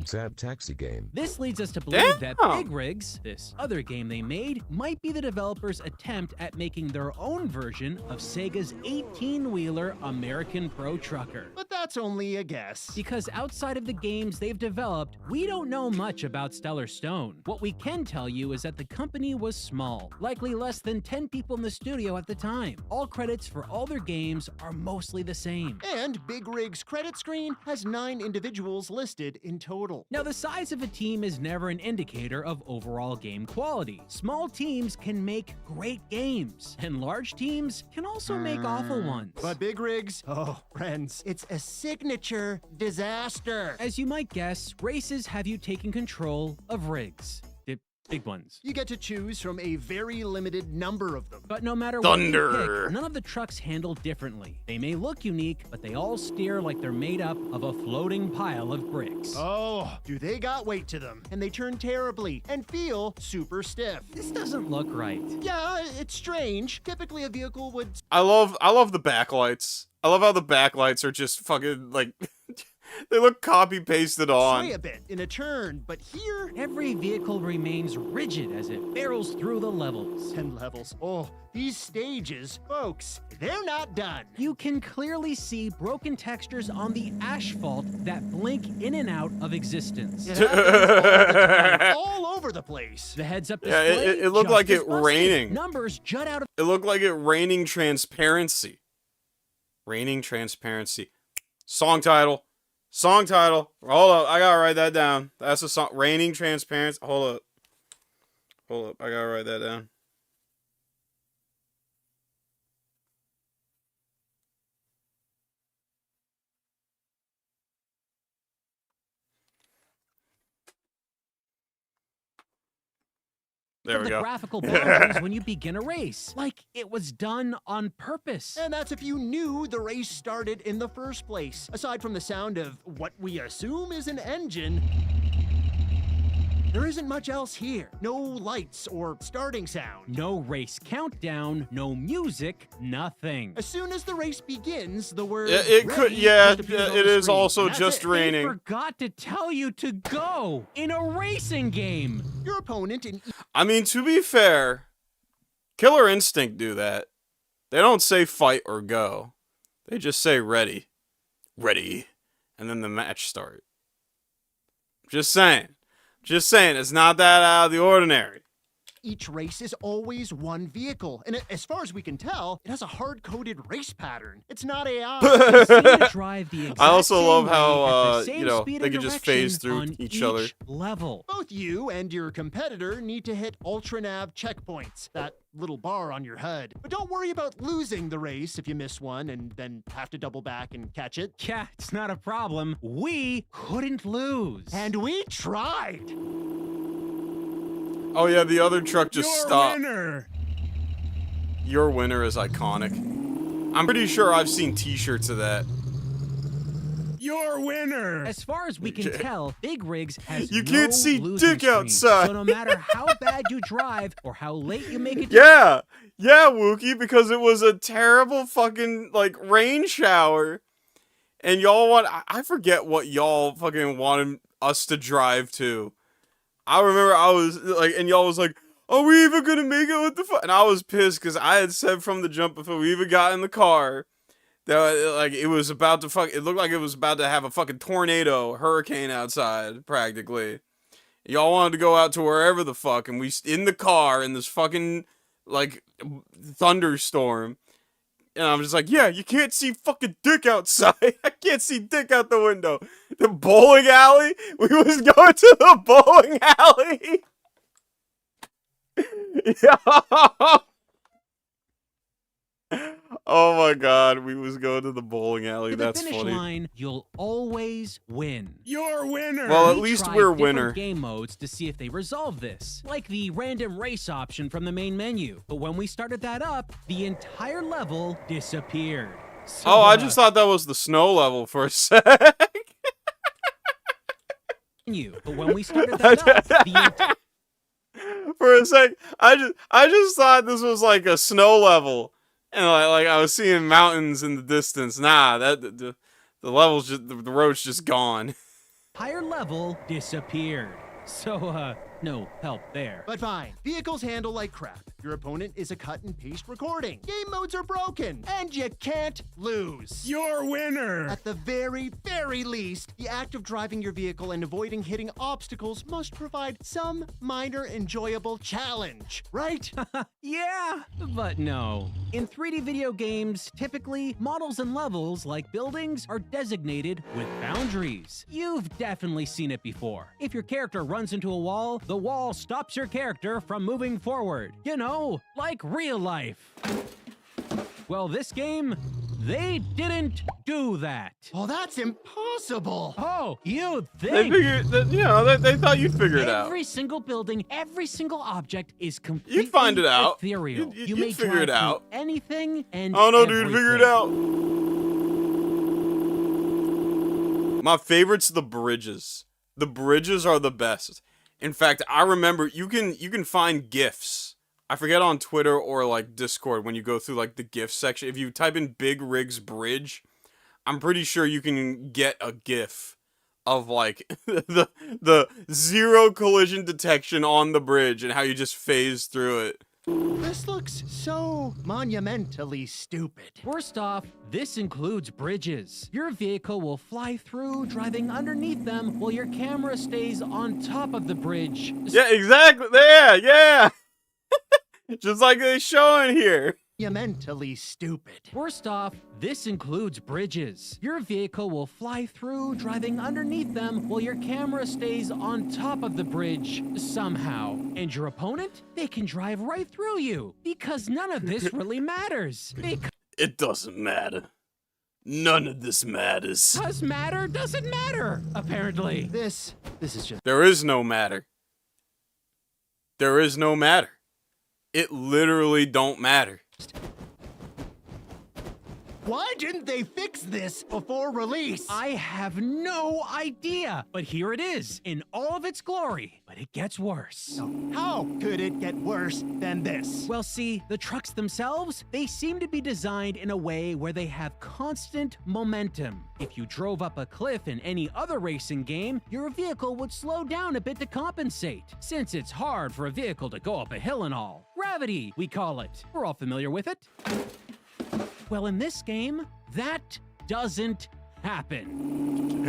Sad taxi game. This leads us to believe that Damn. Big Rigs, this other game they made, might be the developers' attempt at making their own version of Sega's 18-wheeler American Pro Trucker. But that's only a guess. Because outside of the games they've developed, we don't know much about Stellar Stone. What we can tell you is that the company was small, likely less than 10 people in the studio at the time. All credits for all their games are mostly the same. And Big Rig's credit screen has 9 individuals listed in total. Now, the size of a team is never an indicator of overall game quality. Small teams can make great games, and large teams can also make awful ones. But Big Rigs, oh, friends, it's a signature disaster. As you might guess, races have you taking control of rigs. The big ones. You get to choose from a very limited number of them. But no matter Thunder. what you pick, none of the trucks handle differently. They may look unique, but they all steer like they're made up of a floating pile of bricks. Oh, do they got weight to them? And they turn terribly and feel super stiff. This doesn't look right. Yeah, it's strange. Typically a vehicle would... I love the backlights. I love how the backlights are just fucking, like, They look copy pasted on. Sway a bit in a turn, but here, Every vehicle remains rigid as it barrels through the levels. 10 levels. Oh, these stages, folks, they're not done. You can clearly see broken textures on the asphalt that blink in and out of existence. It happens all the time, all over the place. The heads-up Yeah, display it looked just like as it busted. raining. Numbers jut out of It looked like it raining transparency. Raining transparency. Song title. Song title. Hold up. I gotta write that down. That's a song. Raining transparency. Hold up. Hold up. I gotta write that down. There we the go. graphical boundaries when you begin a race. Like it was done on purpose. And that's if you knew the race started in the first place. Aside from the sound of what we assume is an engine, there isn't much else here. No lights or starting sound. No race countdown, no music, nothing. As soon as the race begins, the word It could, ready yeah, just appears on it the is screen. also And that's just it. They raining. forgot to tell you to go in a racing game. Your opponent in I mean, to be fair, Killer Instinct do that. They don't say fight or go. They just say ready. Ready. And then the match start. Just saying. Just saying, it's not that out of the ordinary. each race is always one vehicle, and as far as we can tell, it has a hard-coded race pattern. It's not AI. They seem to drive the exact I also same love way how, at the same you know, speed they and could just direction phase through on each other. level. Both you and your competitor need to hit ultra-nav checkpoints, that little bar on your HUD. But don't worry about losing the race if you miss one and then have to double back and catch it. Yeah, it's not a problem. We couldn't lose. And we tried. Oh yeah, the other truck just stopped. Winner. Your winner is iconic. I'm pretty sure I've seen t-shirts of that. Your winner. As far as we can tell, Big Rigs has You no can't see losing dick streak. outside. So no matter how bad you drive or how late you make it, Yeah, yeah, Wookie, because it was a terrible fucking, like, rain shower. And y'all I forget what y'all fucking wanted us to drive to. I remember I was, like, and y'all was like, are we even gonna make it with the fuck? And I was pissed because I had said from the jump before we even got in the car that, like, it was about to it looked like it was about to have a fucking tornado, hurricane outside, practically. Y'all wanted to go out to wherever the fuck, and we in the car in this fucking, like, thunderstorm. And I'm just like, yeah, you can't see fucking dick outside. I can't see dick out the window. The bowling alley? We was going to the bowling alley. Yeah. Oh my god, we was going to the bowling alley. to the That's finish funny. line, you'll always win. Your winner. Well, at We least tried we're different winner. game modes to see if they resolve this, like the random race option from the main menu. But when we started that up, the entire level disappeared. So, Oh, I just thought that was the snow level for a sec. But when we started that up, the For a sec, I just thought this was like a snow level, and like I was seeing mountains in the distance. Nah, the level's just the road's just gone. entire level disappeared. So, no help there. But fine, vehicles handle like crap. Your opponent is a cut and paste recording. Game modes are broken, and you can't lose. Your winner. At the very, very least, the act of driving your vehicle and avoiding hitting obstacles must provide some minor enjoyable challenge, right? Yeah, but no. In 3D video games, typically, models and levels, like buildings, are designated with boundaries. You've definitely seen it before. If your character runs into a wall, the wall stops your character from moving forward. You know, like real life. Well, this game, they didn't do that. Well, that's impossible. Oh, you They think? figured that, you know, they thought you'd figure it out. Every single building, every single object is completely find it out. ethereal. You'd may figure it drive through out. anything and Oh no, dude, figure it everything. out. My favorite's the bridges. The bridges are the best. In fact, I remember you can find GIFs. I forget on Twitter or like Discord when you go through like the GIF section. If you type in Big Rigs Bridge, I'm pretty sure you can get a GIF of like the zero collision detection on the bridge and how you just phase through it. This looks so monumentally stupid. First off, this includes bridges. Your vehicle will fly through, driving underneath them while your camera stays on top of the bridge. Yeah, exactly. Yeah. Just like they showing here. Monumentally stupid. First off, this includes bridges. Your vehicle will fly through, driving underneath them while your camera stays on top of the bridge somehow. And your opponent, they can drive right through you because none of this really matters. It doesn't matter. None of this matters. Doesn't matter, apparently. This is just... There is no matter. There is no matter. It literally don't matter. Why didn't they fix this before release? I have no idea, but here it is in all of its glory. But it gets worse. How could it get worse than this? Well, see, the trucks themselves, they seem to be designed in a way where they have constant momentum. If you drove up a cliff in any other racing game, your vehicle would slow down a bit to compensate, since it's hard for a vehicle to go up a hill and all. Gravity, we call it. We're all familiar with it. Well, in this game, that doesn't happen.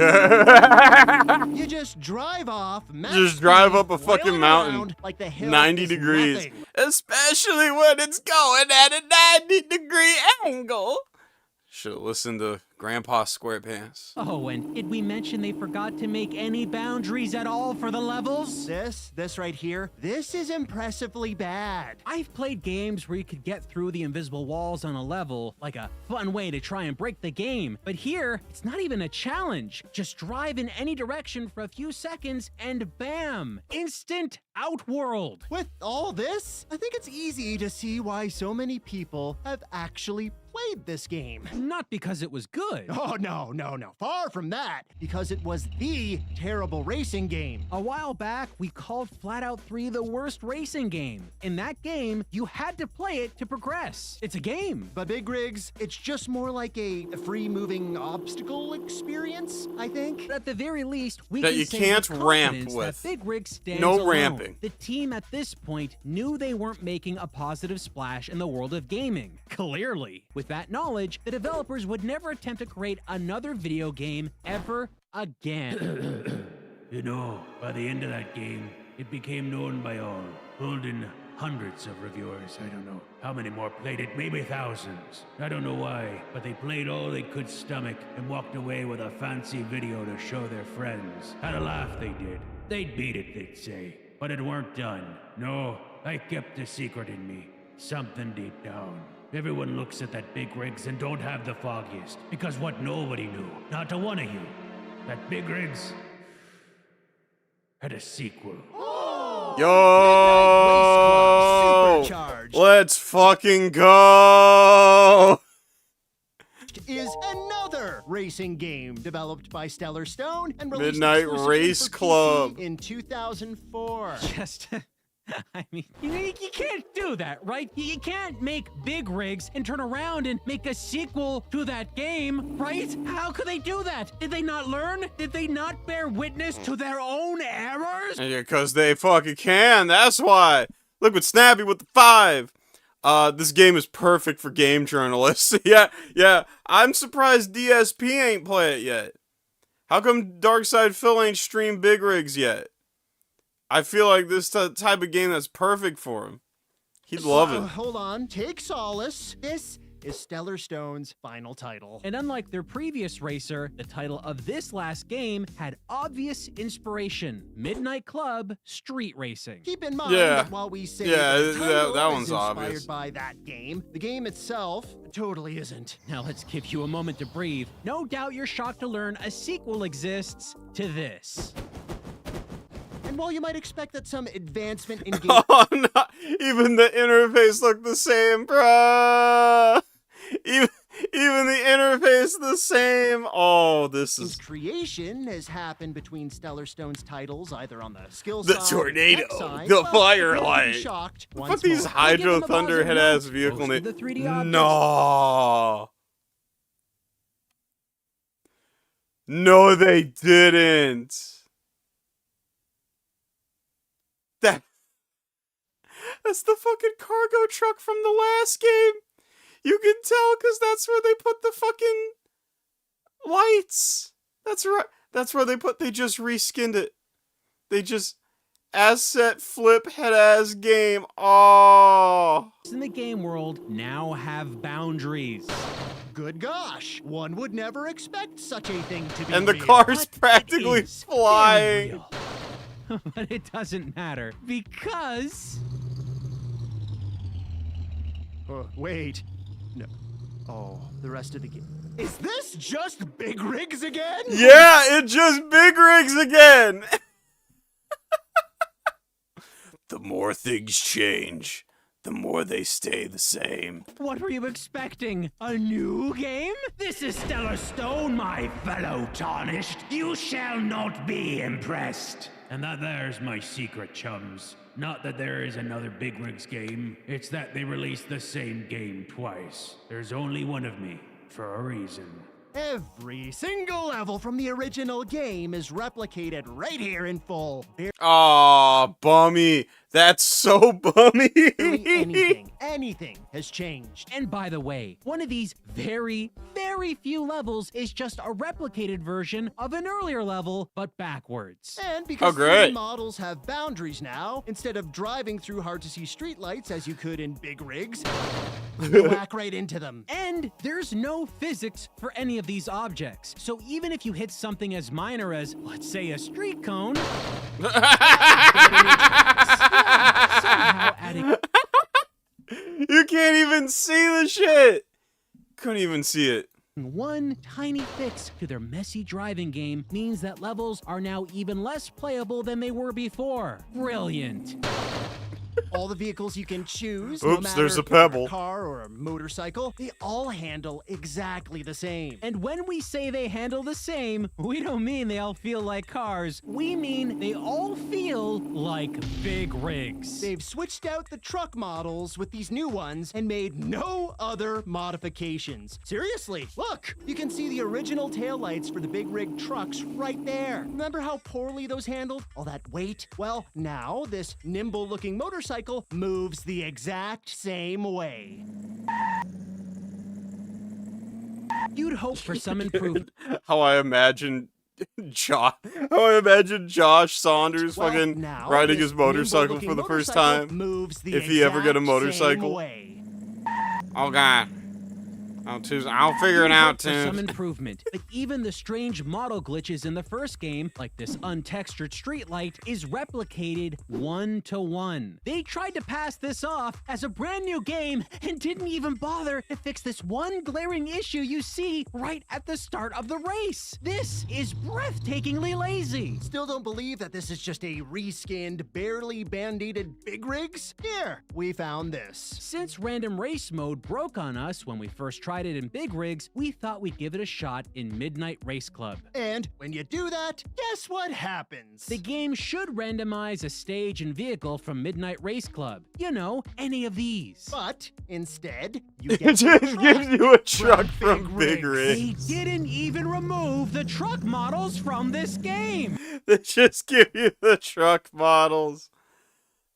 You just drive off, Just drive up a fucking mountain, like the hill 90 is degrees. nothing. Especially when it's going at a 90-degree angle. Should've listened to Grandpa SquarePants. Oh, and did we mention they forgot to make any boundaries at all for the levels? This right here, this is impressively bad. I've played games where you could get through the invisible walls on a level, like a fun way to try and break the game. But here, it's not even a challenge. Just drive in any direction for a few seconds and bam! Instant outworld! With all this, I think it's easy to see why so many people have actually played this game. Not because it was good. Oh, no. Far from that, because it was the terrible racing game. A while back, we called Flat Out 3 the worst racing game. In that game, you had to play it to progress. It's a game. But Big Rigs, it's just more like a free-moving obstacle experience, I think. At the very least, we That can you say can't with ramp confidence with. that Big Rig stands No alone. ramping. The team at this point knew they weren't making a positive splash in the world of gaming. Clearly. With that knowledge, the developers would never attempt to create another video game ever again. You know, by the end of that game, it became known by all, holding hundreds of reviewers. I don't know how many more played it, maybe thousands. I don't know why, but they played all they could stomach and walked away with a fancy video to show their friends. Had a laugh, they did. They'd beat it, they'd say. But it weren't done. No, I kept a secret in me. Something deep down. Everyone looks at that Big Rigs and don't have the foggiest. Because what nobody knew, not to one of you, that Big Rigs had a sequel. Yo! Supercharged Let's fucking go! is another racing game developed by Stellar Stone and released Midnight exclusively Race for PC Club. in 2004. Just, I mean, you can't do that, right? You can't make Big Rigs and turn around and make a sequel to that game, right? How could they do that? Did they not learn? Did they not bear witness to their own errors? Yeah, cause they fucking can, that's why. Look what Snappy with the 5. This game is perfect for game journalists. yeah, I'm surprised DSP ain't play it yet. How come Darkside Phil ain't streamed Big Rigs yet? I feel like this type of game that's perfect for him. He'd love it. Hold on, take solace. This is Stellar Stone's final title. And unlike their previous racer, the title of this last game had obvious inspiration: Midnight Club Street Racing. Keep in mind Yeah. that while we say Yeah, the title that is one's inspired obvious. by that game, the game itself totally isn't. Now let's give you a moment to breathe. No doubt you're shocked to learn a sequel exists to this. And while you might expect that some advancement in game Oh no! Even the interface looked the same, bruh. Even the interface the same. Oh, this is creation has happened between Stellar Stone's titles, either on the skill The side, tornado, tech side, the well, firelight. don't be shocked fuck once these more. Hydro Give them a Thunder positive head ass note. vehicle Most of name. the 3D objects- No. No, they didn't. That's the fucking cargo truck from the last game. You can tell because that's where they put the fucking lights. That's right. That's where they just reskinned it. They just asset flip head ass game. Oh. In the game world now have boundaries. Good gosh, one would never expect such a thing to be And the real. car's But practically it is flying. real. But it doesn't matter because Wait. No. Oh, the rest of the game. Is this just Big Rigs again? Yeah, it just big rigs again. The more things change, the more they stay the same. what were you expecting? A new game? This is Stellar Stone, my fellow tarnished. You shall not be impressed. And that there's my secret, chums. Not that there is another Big Rigs game. It's that they released the same game twice. There's only one of me, for a reason. Every single level from the original game is replicated right here in full. Aw, bummy. That's so bummy. Barely anything has changed. And by the way, one of these very, very few levels is just a replicated version of an earlier level, but backwards. And because great. 3D models have boundaries now, instead of driving through hard-to-see streetlights as you could in Big Rigs, you whack right into them. And there's no physics for any of these objects. So even if you hit something as minor as, let's say, a street cone, somehow adding You can't even see the shit. Couldn't even see it. one tiny fix to their messy driving game means that levels are now even less playable than they were before. Brilliant. All the vehicles you can choose, Oops, no matter there's a if they're pebble. a car or a motorcycle, they all handle exactly the same. And when we say they handle the same, we don't mean they all feel like cars. We mean they all feel like big rigs. They've switched out the truck models with these new ones and made no other modifications. Seriously, look! You can see the original taillights for the big rig trucks right there. Remember how poorly those handled? All that weight? Well, now this nimble-looking motorcycle moves the exact same way. You'd hope for some improvement. How I imagine Josh Saunders Well, fucking now riding this his motorcycle nimble-looking for the first motorcycle time. moves the If he ever get a exact motorcycle. same way. Oh god. I'll figure it You'd out hope for some too. improvement, but even the strange model glitches in the first game, like this untextured streetlight, is replicated 1-to-1. They tried to pass this off as a brand new game and didn't even bother to fix this one glaring issue you see right at the start of the race. This is breathtakingly lazy. Still don't believe that this is just a reskinned, barely band-aided Big Rigs? Here, we found this. Since random race mode broke on us when we first tried it in Big Rigs, we thought we'd give it a shot in Midnight Race Club. And when you do that, guess what happens? The game should randomize a stage and vehicle from Midnight Race Club. You know, any of these. But instead, you It get just gives you a truck from Big Rigs. Rigs. They didn't even remove the truck models from this game. They just give you the truck models.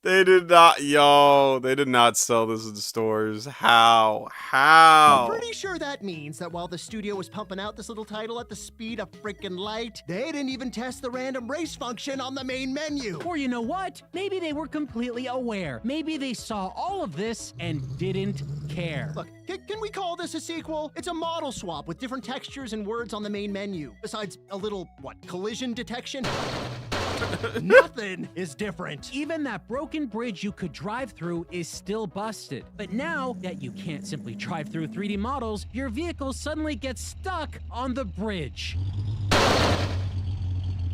They did not sell this in stores. How? I'm pretty sure that means that while the studio was pumping out this little title at the speed of freaking light, they didn't even test the random race function on the main menu. Or you know what? Maybe they were completely aware. Maybe they saw all of this and didn't care. Look, can we call this a sequel? It's a model swap with different textures and words on the main menu. Besides a little, collision detection? Nothing is different. Even that broken bridge you could drive through is still busted. But now that you can't simply drive through 3D models, your vehicle suddenly gets stuck on the bridge.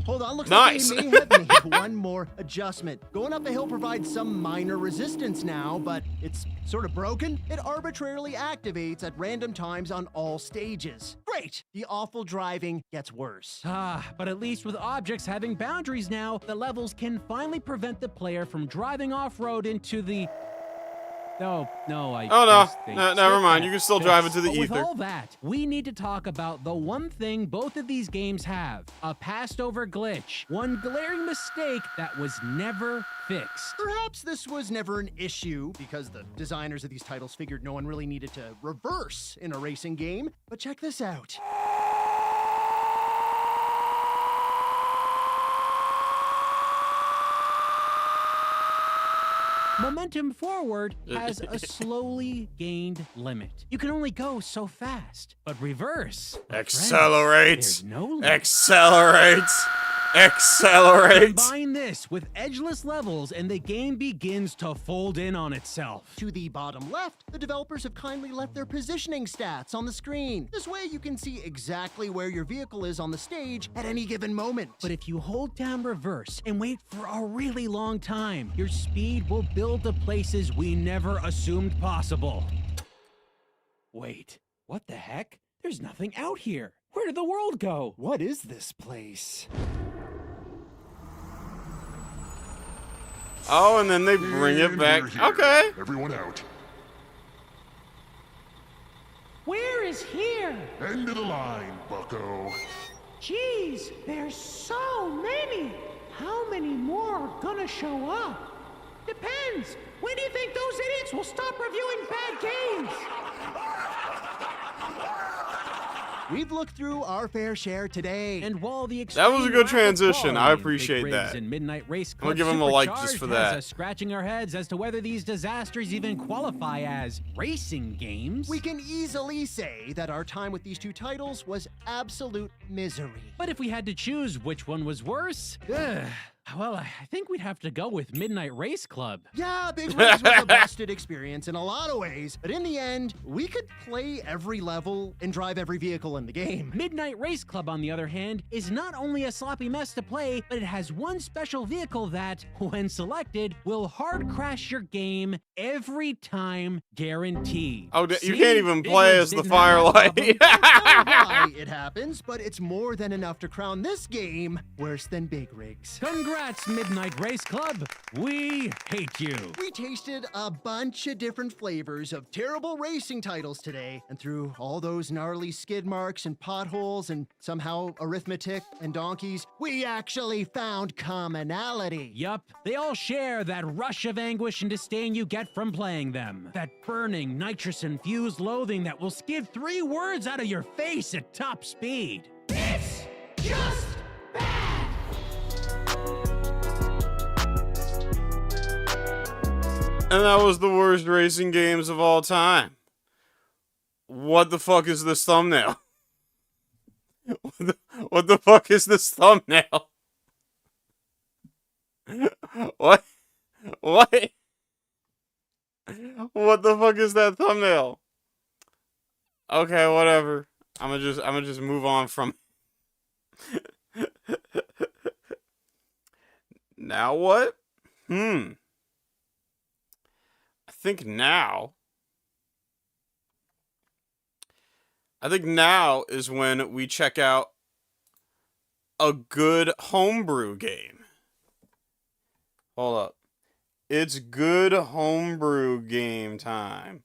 Hold on, looks Nice. like they may have made one more adjustment. Going up a hill provides some minor resistance now, but it's sort of broken. It arbitrarily activates at random times on all stages. Great! The awful driving gets worse. But at least with objects having boundaries now, the levels can finally prevent the player from driving off-road into the No, I Oh, no. guess they Never skipped mind. that You can still fix. drive into the But with ether. all that, we need to talk about the one thing both of these games have: a passed-over glitch. One glaring mistake that was never fixed. Perhaps this was never an issue because the designers of these titles figured no one really needed to reverse in a racing game. But check this out. Momentum forward has a slowly gained limit. You can only go so fast. But reverse, my friends, Accelerates. there's no limit. Accelerates. Accelerates. Combine this with edgeless levels and the game begins to fold in on itself. To the bottom left, the developers have kindly left their positioning stats on the screen. This way you can see exactly where your vehicle is on the stage at any given moment. But if you hold down reverse and wait for a really long time, your speed will build to places we never assumed possible. Wait, what the heck? There's nothing out here. Where did the world go? What is this place? Oh, and then they bring it back. Here. Okay. Everyone out. Where is here? End of the line, bucko. Jeez, there's so many. How many more are gonna show up? Depends. When do you think those idiots will stop reviewing bad games? We've looked through our fair share today. And while the That was a good extreme lack of transition. I quality in appreciate Big Rigs that. and Midnight Race I'm gonna Club give him a like just Supercharged for has that. us scratching our heads as to whether these disasters even qualify as racing games. We can easily say that our time with these two titles was absolute misery. But if we had to choose which one was worse, well, I think we'd have to go with Midnight Race Club. Yeah, Big Rigs was a busted experience in a lot of ways, but in the end, we could play every level and drive every vehicle in the game. Midnight Race Club, on the other hand, is not only a sloppy mess to play, but it has one special vehicle that, when selected, will hard crash your game every time, guaranteed. Oh, you See? can't even Big play Rigs as the didn't have that Firelight. problem. Why it happens, but it's more than enough to crown this game worse than Big Rigs. Congrats, Midnight Race Club. We hate you. We tasted a bunch of different flavors of terrible racing titles today, and through all those gnarly skid marks and potholes and somehow arithmetic and donkeys, we actually found commonality. Yup, they all share that rush of anguish and disdain you get from playing them. That burning, nitrous-infused loathing that will skid 3 words out of your face at top speed. It's just bad. And that was the worst racing games of all time. What the fuck is this thumbnail? What the fuck is this thumbnail? What? What? What the fuck is that thumbnail? Okay, whatever. I'm gonna just move on from. Now what? I think now is when we check out a good homebrew game. Hold up. It's good homebrew game time.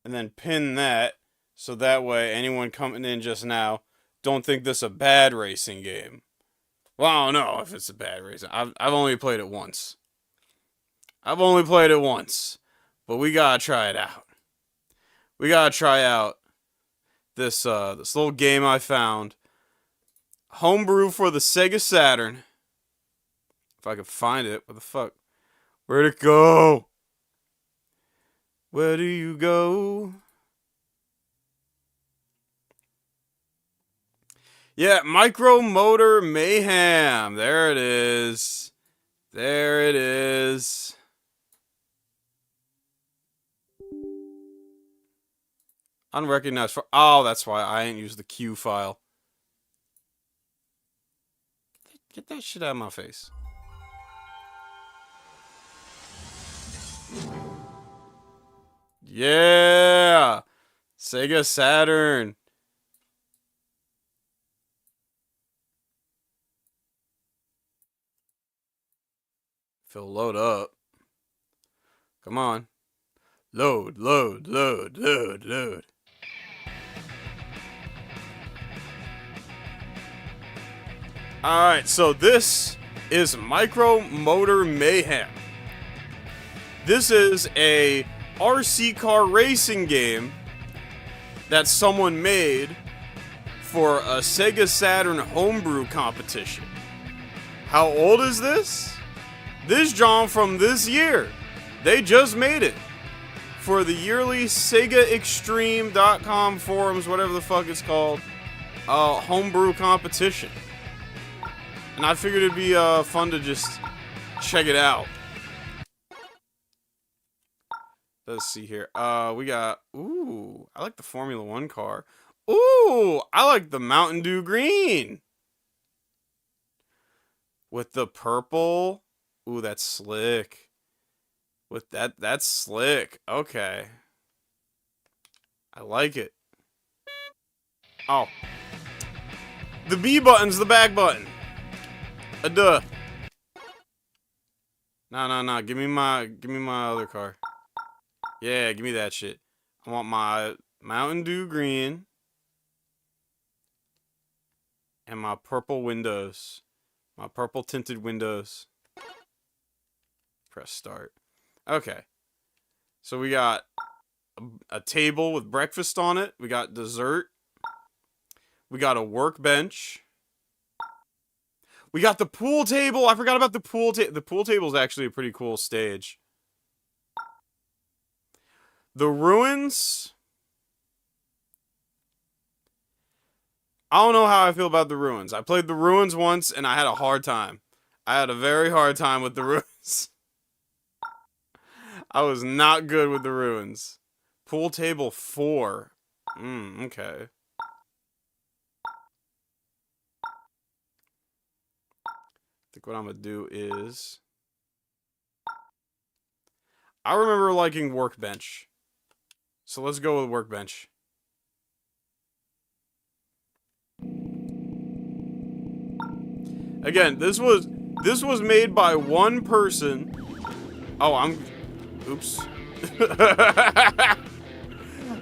And then pin that so that way anyone coming in just now don't think this a bad racing game. Well, I don't know if it's a bad racing. I've only played it once. But we gotta try it out. We gotta try out this this little game I found. Homebrew for the Sega Saturn. If I could find it. What the fuck? Where'd it go? Where do you go? Yeah, Micro Motor Mayhem. There it is. There it is. Unrecognized for. Oh, that's why I ain't used the Q file. Get that shit out of my face. Yeah! Sega Saturn. If it'll load up. Come on. Load, load, load, load, load. Alright, so this is Micro Motor Mayhem. This is a RC car racing game that someone made for a Sega Saturn homebrew competition. How old is this? This John from this year. They just made it for the yearly SegaExtreme.com forums, whatever the fuck it's called, homebrew competition. And I figured it'd be fun to just check it out. Let's see here. We got, ooh, I like the Formula One car. Ooh, I like the Mountain Dew green. With the purple. Ooh, that's slick. With that's slick. Okay. I like it. Oh. The B button's the back button. Duh. No. Give me my other car. Yeah, give me that shit. I want my Mountain Dew green. And my purple windows. My purple tinted windows. Press start. Okay. So we got a table with breakfast on it. We got dessert. We got a workbench. We got the pool table. I forgot about the pool table. The pool table is actually a pretty cool stage. The ruins. I don't know how I feel about the ruins. I played the ruins once and I had a hard time. I had a very hard time with the ruins. I was not good with the ruins. Pool table 4. Okay. I think what I'm gonna do is... I remember liking workbench. So let's go with workbench. Again, this was made by one person. Oh, oops.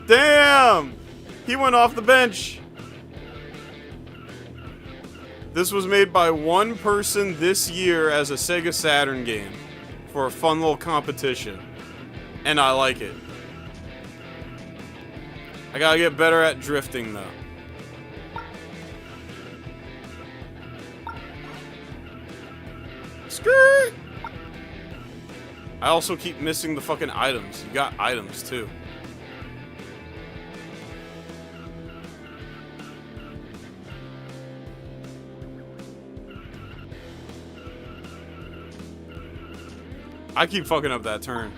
Damn! He went off the bench. This was made by one person this year as a Sega Saturn game for a fun little competition. And I like it. I gotta get better at drifting though. Skirt! I also keep missing the fucking items. You got items too. I keep fucking up that turn.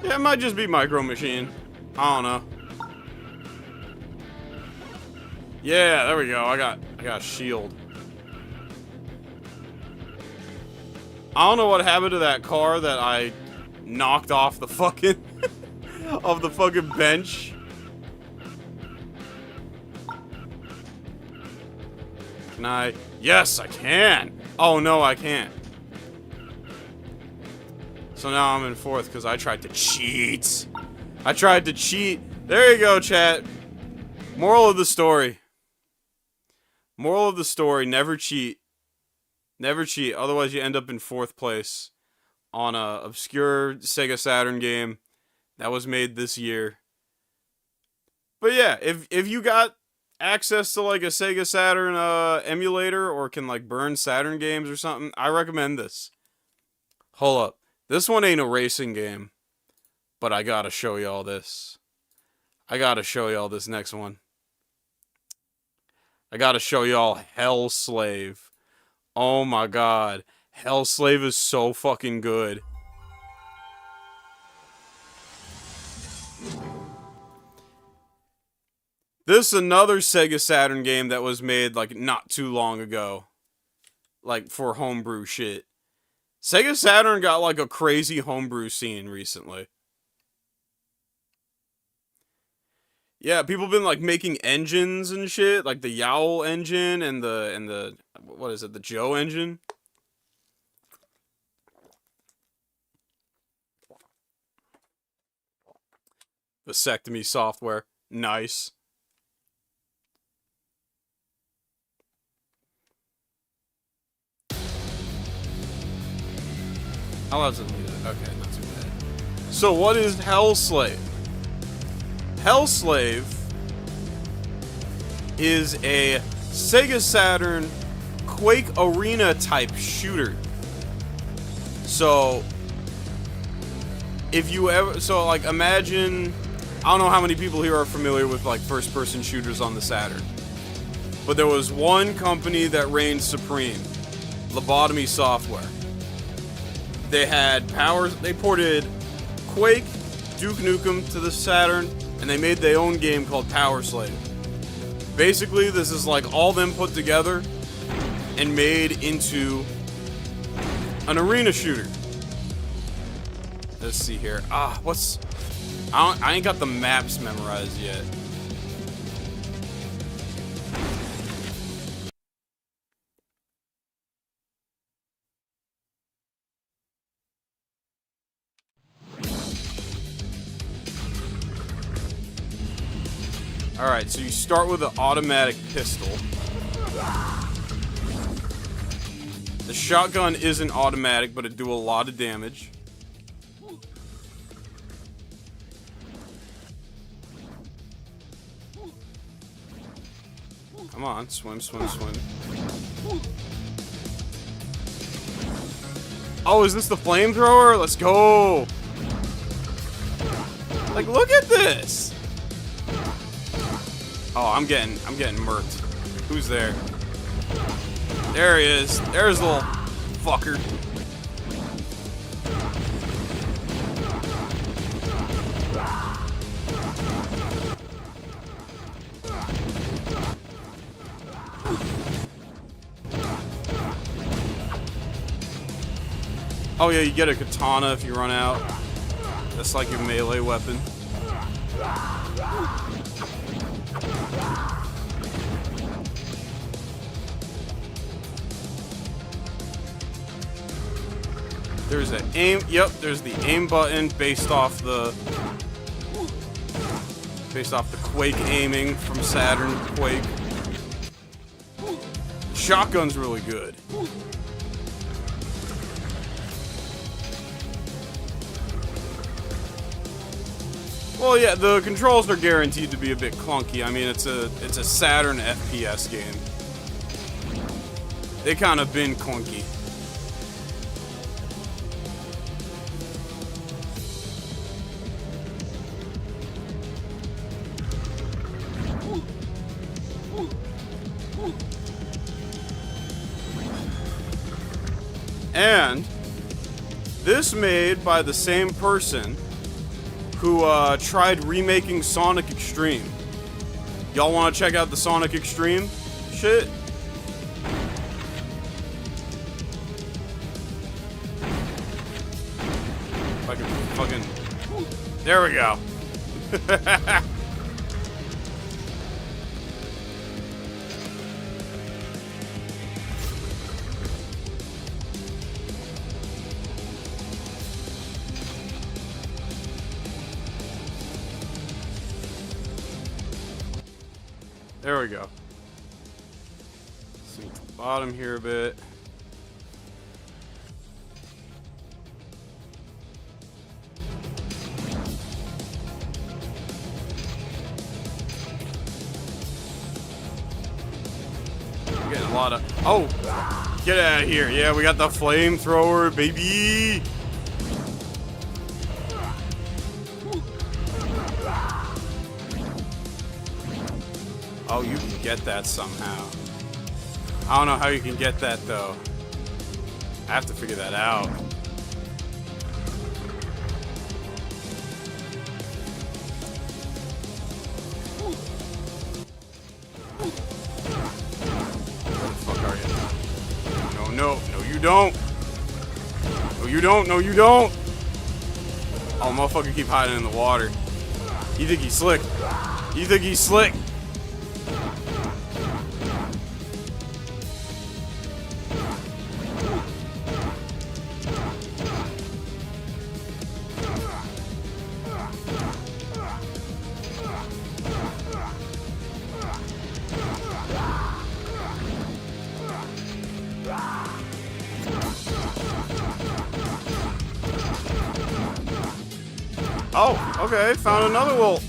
Yeah, it might just be Micro Machine. I don't know. Yeah, there we go. I got a shield. I don't know what happened to that car that I knocked off the fucking of the fucking bench. Can I? Yes, I can. Oh no, I can't. So now I'm in 4th because I tried to cheat. I tried to cheat. There you go, chat. Moral of the story. Moral of the story, never cheat. Never cheat, otherwise you end up in 4th place on a obscure Sega Saturn game that was made this year. But yeah, if you got access to like a Sega Saturn emulator or can like burn Saturn games or something, I recommend this. Hold up. This one ain't a racing game, but I gotta show y'all this. I gotta show y'all this next one. I gotta show y'all Hell Slave. Oh my god. Hell Slave is so fucking good. This is another Sega Saturn game that was made like not too long ago. Like for homebrew shit. Sega Saturn got like a crazy homebrew scene recently. Yeah, people have been like making engines and shit, like the Yowl engine and the what is it, the Joe engine? Vasectomy software. Nice. How loud's it need it? Okay, not too bad. So what is Hellslave? Hellslave is a Sega Saturn Quake Arena type shooter. So if you ever, so like imagine, I don't know how many people here are familiar with like first person shooters on the Saturn, but there was one company that reigned supreme, Lobotomy Software. They had powers, they ported Quake, Duke Nukem to the Saturn, and they made their own game called Power Slave. Basically, this is like all them put together and made into an arena shooter. Let's see here. I ain't got the maps memorized yet. Alright, so you start with an automatic pistol. The shotgun isn't automatic, but it do a lot of damage. Come on, swim, swim, swim. Oh, is this the flamethrower? Let's go! Like, look at this! Oh, I'm getting murked. Who's there? There he is. There's the little fucker. Oh yeah, you get a katana if you run out. That's like your melee weapon. There's an aim. Yep, there's the aim button based off the Quake aiming from Saturn Quake. Shotgun's really good. Well, yeah, the controls are guaranteed to be a bit clunky. I mean, it's a Saturn FPS game. They kind of been clunky. And this made by the same person who tried remaking Sonic Extreme. Y'all want to check out the Sonic Extreme shit? If I can fucking... There we go. There we go. Sink the bottom here a bit. We're getting a lot of... Oh! Get out of here. Yeah, we got the flamethrower, baby! Oh, you can get that somehow. I don't know how you can get that, though. I have to figure that out. Where the fuck are you? No, you don't! No, you don't! No, you don't! Oh, motherfucker keep hiding in the water. You think he's slick? You think he's slick? Oh, okay, found another little...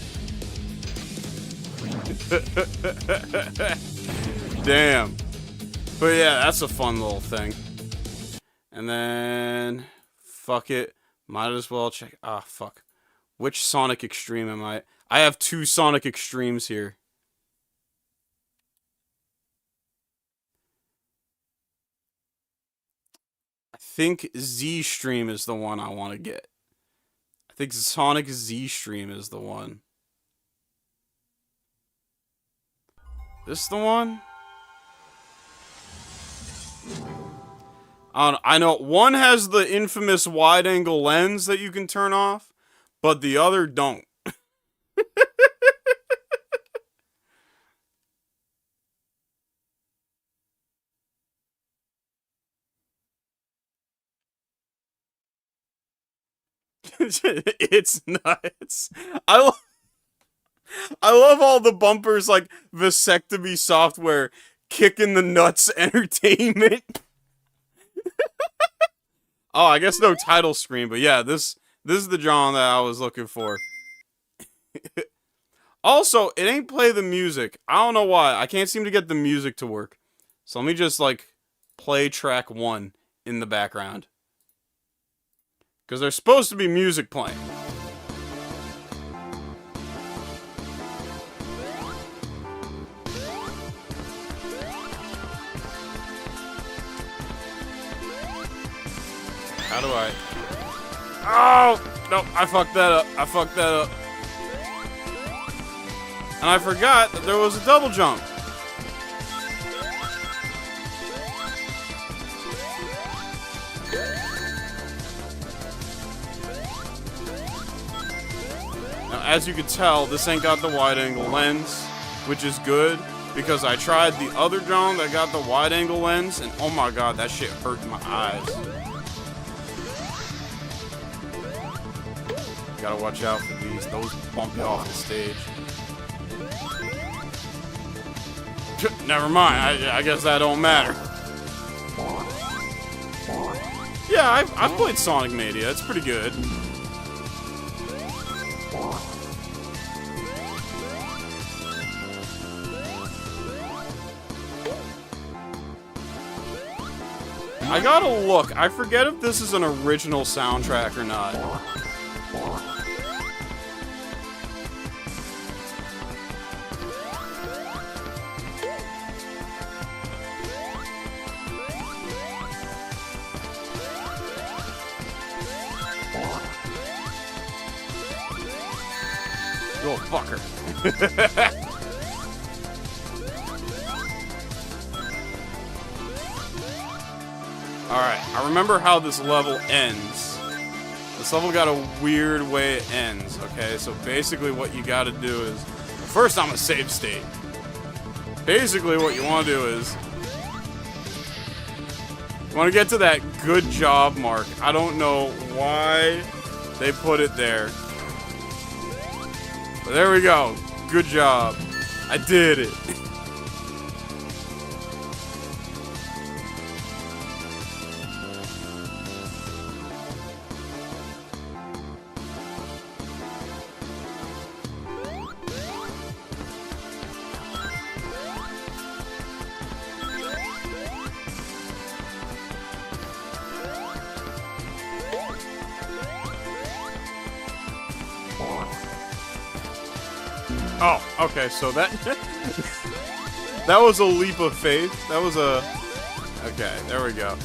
Damn. But yeah, that's a fun little thing. And then... Fuck it. Might as well check... Ah, fuck. Which Sonic Extreme am I? I have 2 Sonic Extremes here. I think Z-Stream is the one I want to get. I think Sonic Z-Stream is the one. This the one? I know one has the infamous wide-angle lens that you can turn off, but the other don't. It's nuts. I love all the bumpers like vasectomy software, kicking the nuts entertainment. Oh, I guess no title screen, but yeah, this is the genre that I was looking for. Also, it ain't play the music. I don't know why. I can't seem to get the music to work. So let me just like play track 1 in the background. Because there's supposed to be music playing. How do I... Oh! No, I fucked that up. I fucked that up. And I forgot that there was a double jump. Now, as you can tell, this ain't got the wide-angle lens, which is good, because I tried the other drone that got the wide-angle lens, and oh my god, that shit hurt my eyes. Gotta watch out for these. Those bump you off the stage. Never mind. I guess that don't matter. Yeah, I've played Sonic Mania. It's pretty good. I gotta look. I forget if this is an original soundtrack or not. Oh, fucker. Alright, I remember how this level ends. This level got a weird way it ends, okay? So basically what you gotta do is... Well, first I'm a save state. Basically what you want to do is... You want to get to that good job mark. I don't know why they put it there. But there we go. Good job. I did it. Oh, okay, so that that was a leap of faith. That was a... Okay, there we go.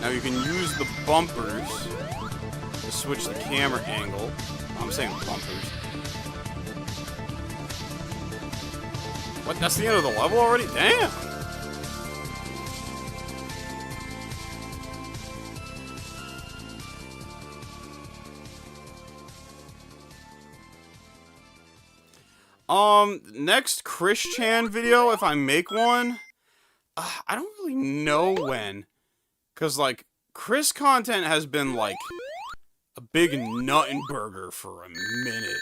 Now you can use the bumpers to switch the camera angle. I'm saying bumpers. What? That's the end of the level already? Damn! Next Chris Chan video, if I make one, I don't really know when. Because, like, Chris content has been, like, a big nut and burger for a minute.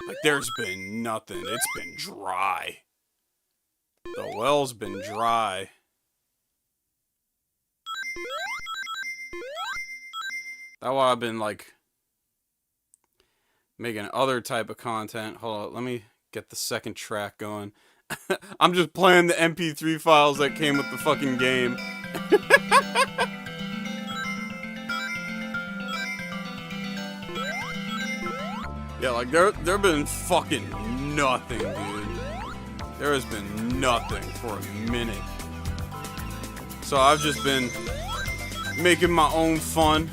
Like, there's been nothing. It's been dry. The well's been dry. That's why I've been, like, making other type of content. Hold on, let me get the second track going. I'm just playing the MP3 files that came with the fucking game. Yeah, like, there been fucking nothing, dude. There has been nothing for a minute. So I've just been making my own fun.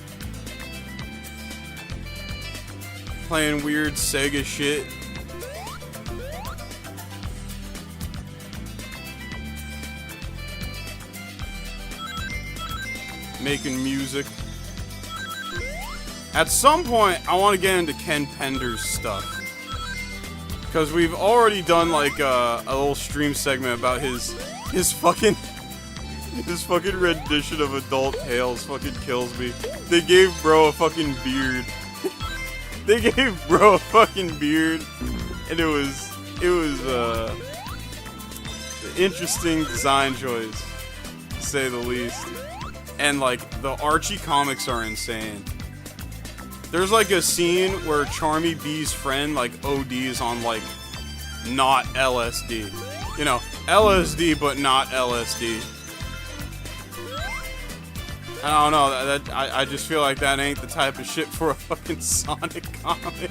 Playing weird Sega shit. Making music. At some point, I want to get into Ken Pender's stuff. Because we've already done, like, a little stream segment about his fucking rendition of Adult Tales fucking kills me. They gave bro a fucking beard. They gave bro a fucking beard. And it was interesting design choice, to say the least. And, like, the Archie comics are insane. There's, like, a scene where Charmy B's friend, like, ODs on, like, not LSD. You know, LSD, but not LSD. I don't know, I just feel like that ain't the type of shit for a fucking Sonic comic.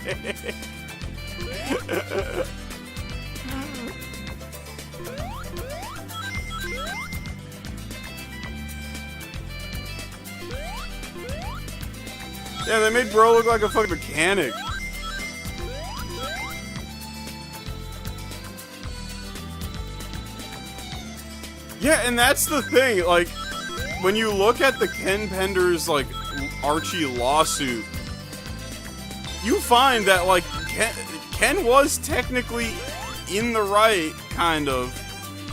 Yeah, they made bro look like a fucking mechanic. Yeah, and that's the thing, like, when you look at the Ken Pender's, like, Archie lawsuit, you find that, like, Ken was technically in the right, kind of.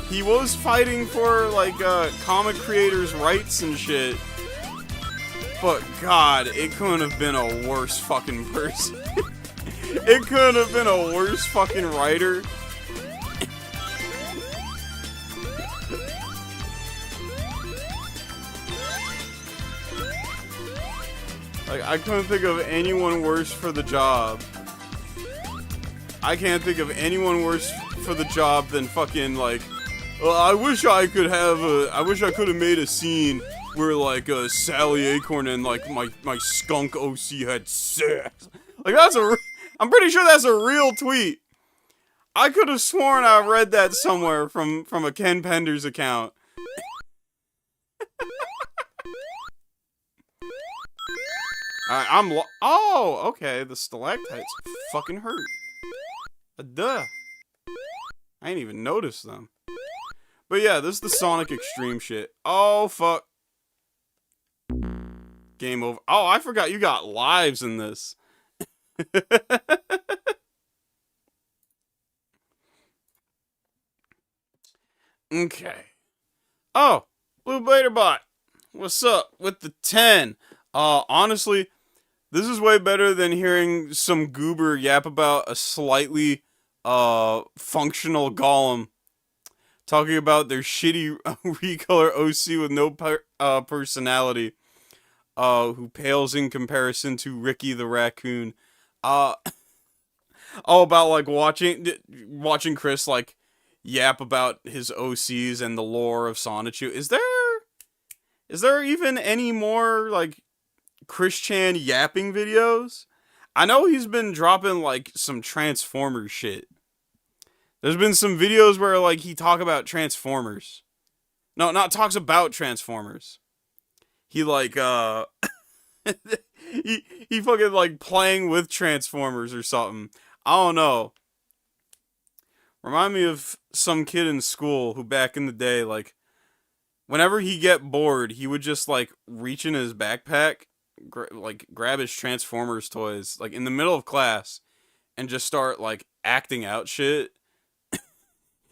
He was fighting for, like, comic creators' rights and shit. But, God, it couldn't have been a worse fucking person. It couldn't have been a worse fucking writer. Like, I couldn't think of anyone worse for the job. I can't think of anyone worse for the job than fucking, like, I wish I could have made a scene where, like, Sally Acorn and, like, my skunk OC had sex. Like, I'm pretty sure that's a real tweet. I could have sworn I read that somewhere from a Ken Pender's account. Alright, oh, okay, the stalactites fucking hurt. Duh. I ain't even noticed them. But yeah, this is the Sonic Extreme shit. Oh, fuck. Game over. Oh, I forgot you got lives in this. Okay. Oh, Blue Bladerbot. What's up with the 10? Honestly, this is way better than hearing some goober yap about a slightly, functional golem. Talking about their shitty recolor OC with no personality. Who pales in comparison to Ricky the Raccoon. Oh, about, like, watching Chris, like, yap about his OCs and the lore of Sonichu. Is there even any more, like, Chris Chan yapping videos? I know he's been dropping, like, some Transformers shit. There's been some videos where, like, he talks about Transformers. No, not talks about Transformers. He, like, he fucking, like, playing with Transformers or something. I don't know. Remind me of some kid in school who back in the day, like, whenever he get bored, he would just, like, reach in his backpack, grab his Transformers toys, like, in the middle of class, and just start, like, acting out shit.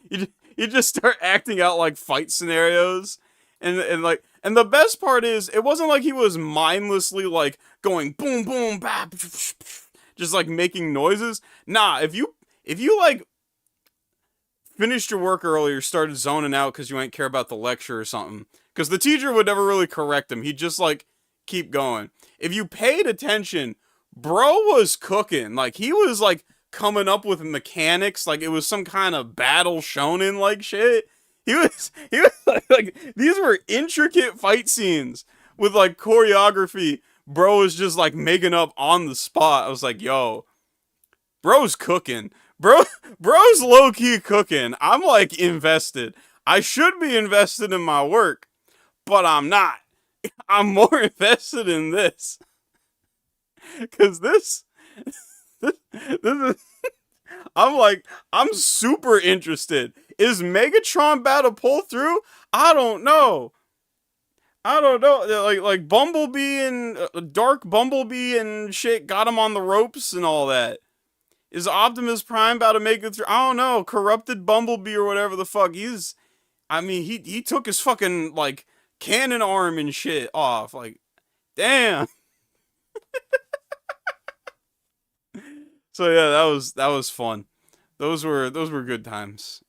You just start acting out, like, fight scenarios, and the best part is, it wasn't like he was mindlessly, like, going boom, boom, bap, just like making noises. Nah, if you like finished your work earlier, started zoning out because you ain't care about the lecture or something, because the teacher would never really correct him. He'd just like keep going. If you paid attention, bro was cooking. Like he was like coming up with mechanics like it was some kind of battle shonen like shit. He was like these were intricate fight scenes with like choreography. Bro was just like making up on the spot. I was like, yo, bro's cooking. Bro's low-key cooking. I'm like invested. I should be invested in my work, but I'm not. I'm more invested in this. Cause this is I'm super interested. Is Megatron about to pull through? I don't know. Like Bumblebee and Dark Bumblebee and shit got him on the ropes and all that. Is Optimus Prime about to make it through? I don't know. Corrupted Bumblebee or whatever the fuck. He took his fucking like cannon arm and shit off. Like, damn. So yeah, that was fun. Those were good times.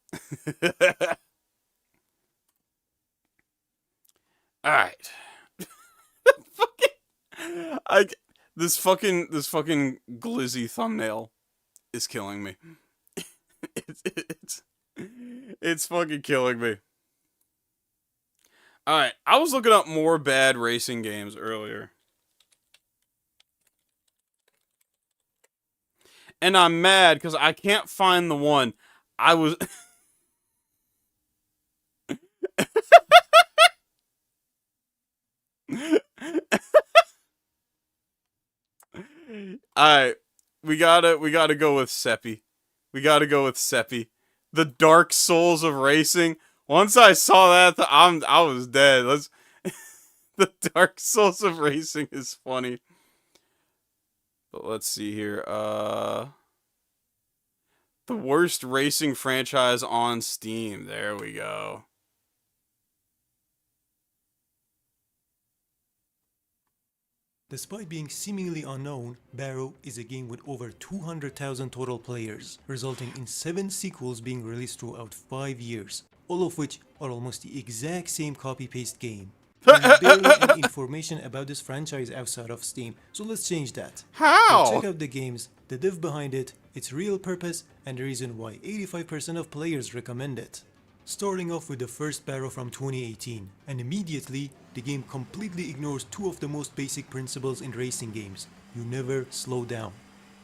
All right. This fucking glizzy thumbnail is killing me. It's fucking killing me. All right, I was looking up more bad racing games earlier. And I'm mad because I can't find the one I was... Alright, we gotta go with Seppi. We gotta go with Seppi. The Dark Souls of racing. Once I saw that, I was dead. The Dark Souls of racing is funny. But let's see here. The worst racing franchise on Steam. There we go. Despite being seemingly unknown, Barrow is a game with over 200,000 total players, resulting in 7 sequels being released throughout 5 years, all of which are almost the exact same copy-paste game. There's barely any information about this franchise outside of Steam, so let's change that. How? But check out the games, the dev behind it, its real purpose, and the reason why 85% of players recommend it. Starting off with the first Barrow from 2018, and immediately, the game completely ignores 2 of the most basic principles in racing games. You never slow down.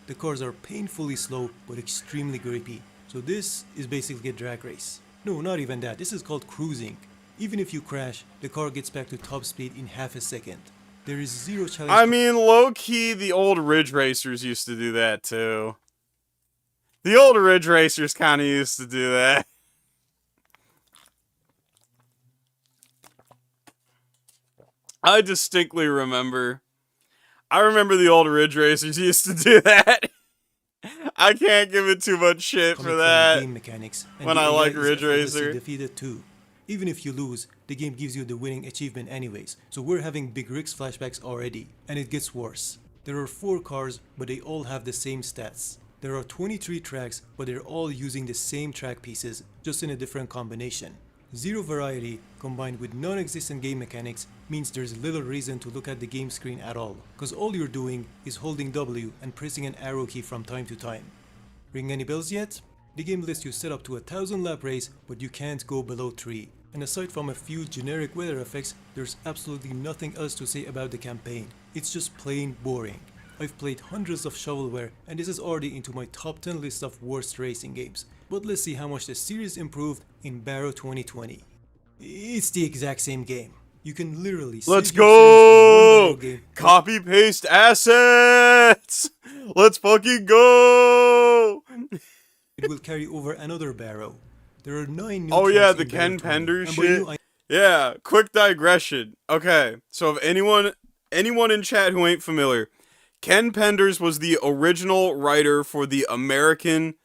The cars are painfully slow, but extremely grippy, so this is basically a drag race. No, not even that, this is called cruising. Even if you crash, the car gets back to top speed in half a second. There is zero challenge. I mean, low-key, the old Ridge Racers used to do that, too. The old Ridge Racers kind of used to do that. I distinctly remember. I remember the old Ridge Racers used to do that. I can't give it too much shit for that. Game mechanics, when I like Ridge Racer. Defeated too. Even if you lose, the game gives you the winning achievement anyways, so we're having Big Rick's flashbacks already, and it gets worse. There are 4 cars, but they all have the same stats. There are 23 tracks, but they're all using the same track pieces, just in a different combination. Zero variety, combined with non-existent game mechanics, means there's little reason to look at the game screen at all, cause all you're doing is holding W and pressing an arrow key from time to time. Ring any bells yet? The game lets you set up to a 1000 lap race, but you can't go below 3. And aside from a few generic weather effects, there's absolutely nothing else to say about the campaign. It's just plain boring. I've played hundreds of shovelware, and this is already into my top 10 list of worst racing games. But let's see how much the series improved in Barrow 2020. It's the exact same game. You can literally let's go! Copy paste assets! Let's fucking go! It will carry over another Barrow. There are 9 new Oh yeah, tracks the in Ken Barrow 20, Pender and by shit. new, Yeah, quick digression. Okay, so if anyone in chat who ain't familiar, Ken Penders was the original writer for the American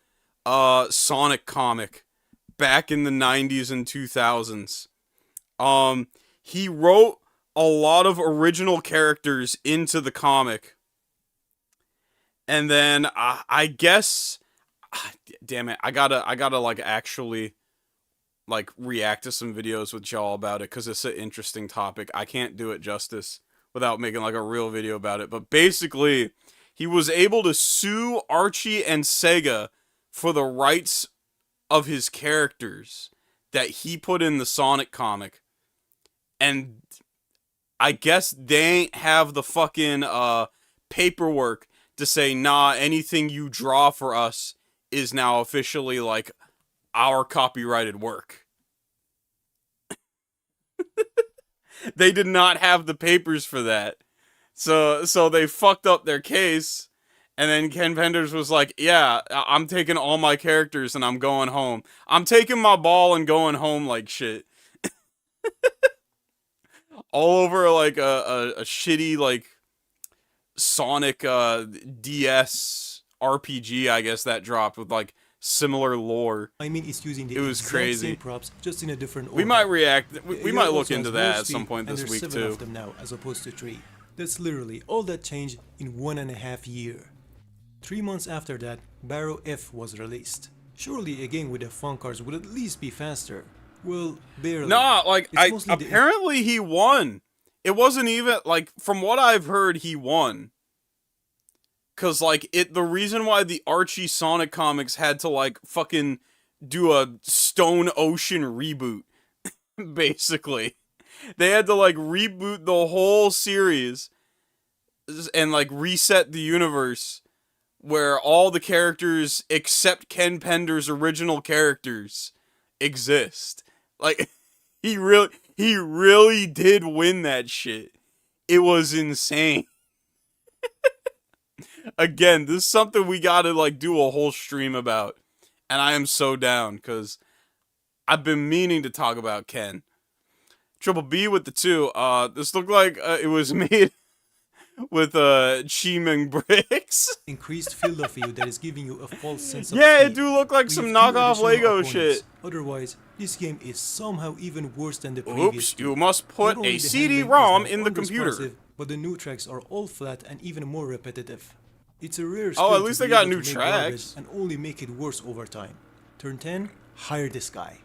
Sonic comic back in the 90s and 2000s. He wrote a lot of original characters into the comic. And then I guess, damn it, I gotta like actually like react to some videos with y'all about it because it's an interesting topic. I can't do it justice without making like a real video about it. But basically, he was able to sue Archie and Sega for the rights of his characters that he put in the Sonic comic. And I guess they ain't have the fucking paperwork to say, nah, anything you draw for us is now officially like our copyrighted work. They did not have the papers for that. So they fucked up their case, and then Ken Penders was like, yeah, I'm taking all my characters and I'm going home. I'm taking my ball and going home like shit. All over like a shitty like Sonic DS RPG, I guess, that dropped with like similar lore. I mean, it's using the it was crazy. Same props, just in a different order. We might react. We might look into that at some point this week too. There's 7 of them now, as opposed to 3. That's literally all that changed in 1.5 years. 3 months after that, Barrow F was released. Surely a game with the fun cars would at least be faster. Well, barely. Nah, like apparently he won. It wasn't even like, from what I've heard, he won. Cause like the reason why the Archie Sonic comics had to like fucking do a Stone Ocean reboot, basically. They had to like reboot the whole series and like reset the universe where all the characters except Ken Pender's original characters exist. Like he really did win that shit. It was insane. Again, this is something we gotta like do a whole stream about. And I am so down, because I've been meaning to talk about Ken. Triple B with the 2. This looked like it was made with Chiming bricks. Increased field of view that is giving you a false sense of yeah, speed. it do look like some knockoff Lego shit. Otherwise, this game is somehow even worse than the previous. Oops, you must put a CD-ROM in the computer. But the new tracks are all flat and even more repetitive. It's a rare skill. Oh, at least they got new tracks. And only make it worse over time. Turn 10, hire this guy.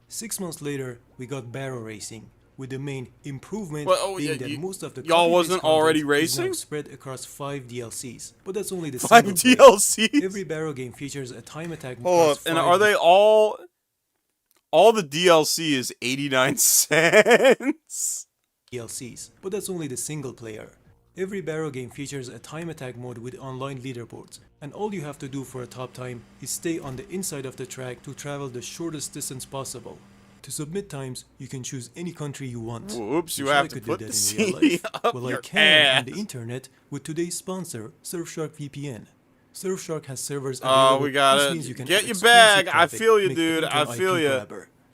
6 months later, we got Barrow Racing, with the main improvement being that most of the y'all wasn't already racing? Is now spread across 5 DLCs, but that's only the 5 DLCs. Every Barrow game features a time attack. Hold up, and are they all the DLC is 89 cents? DLCs, but that's only the single player. Every Barrow game features a time attack mode with online leaderboards, and all you have to do for a top time is stay on the inside of the track to travel the shortest distance possible. To submit times, you can choose any country you want. Whoops, you have to put the CD up your I can on the internet with today's sponsor, Surfshark VPN. Surfshark has servers available. Oh, we got it. Get your bag. I feel you, dude. I feel you.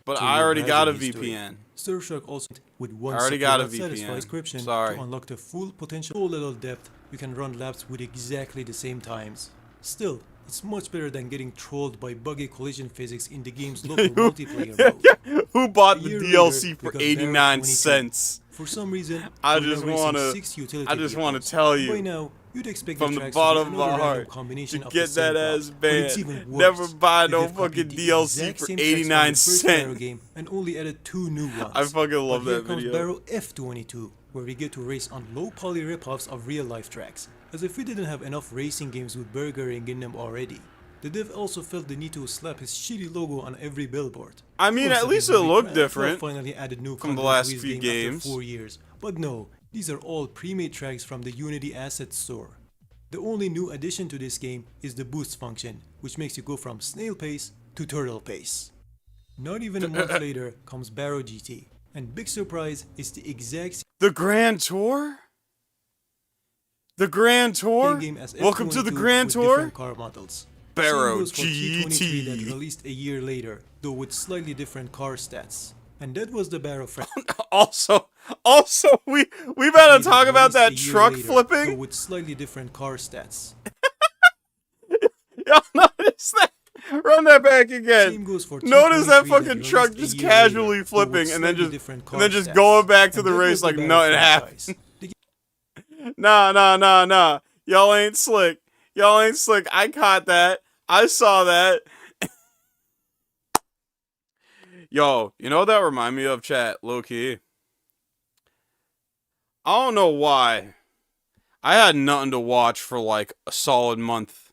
But I already got a VPN. Surfshark also with one subscription Sorry. to unlock the full potential. So little depth, you can run laps with exactly the same times. Still, it's much better than getting trolled by buggy collision physics in the game's local multiplayer mode. Who bought the DLC for 89 cents? For some reason, I just want to tell you, by now, you'd expect from the bottom of my heart, to get that ass banned. Never buy no fucking DLC for 89 cents. And only added 2 new ones. I fucking love that video. Barrow F22, where we get to race on low-poly ripoffs of real-life tracks, as if we didn't have enough racing games with burgering in them already. The dev also felt the need to slap his shitty logo on every billboard. I mean, at least it looked different finally added new from the last few games games. After 4 years. But no, these are all pre-made tracks from the Unity Asset Store. The only new addition to this game is the boost function, which makes you go from snail pace to turtle pace. Not even a month later comes Barrow GT, and big surprise is the exact The Grand Tour? The Grand Tour? Welcome to the Grand Tour? Car models. Barrow GT that released a year later, though with slightly different car stats. And that was the Barrow Also, we better talk about that truck flipping. With slightly different car stats. Y'all notice that? Run that back again. Notice that fucking truck just casually flipping and then just going back to the race like nothing happened. Nah. Y'all ain't slick. Y'all ain't slick. I caught that. I saw that. Yo, you know what that remind me of, chat? Low key. I don't know why. I had nothing to watch for like a solid month.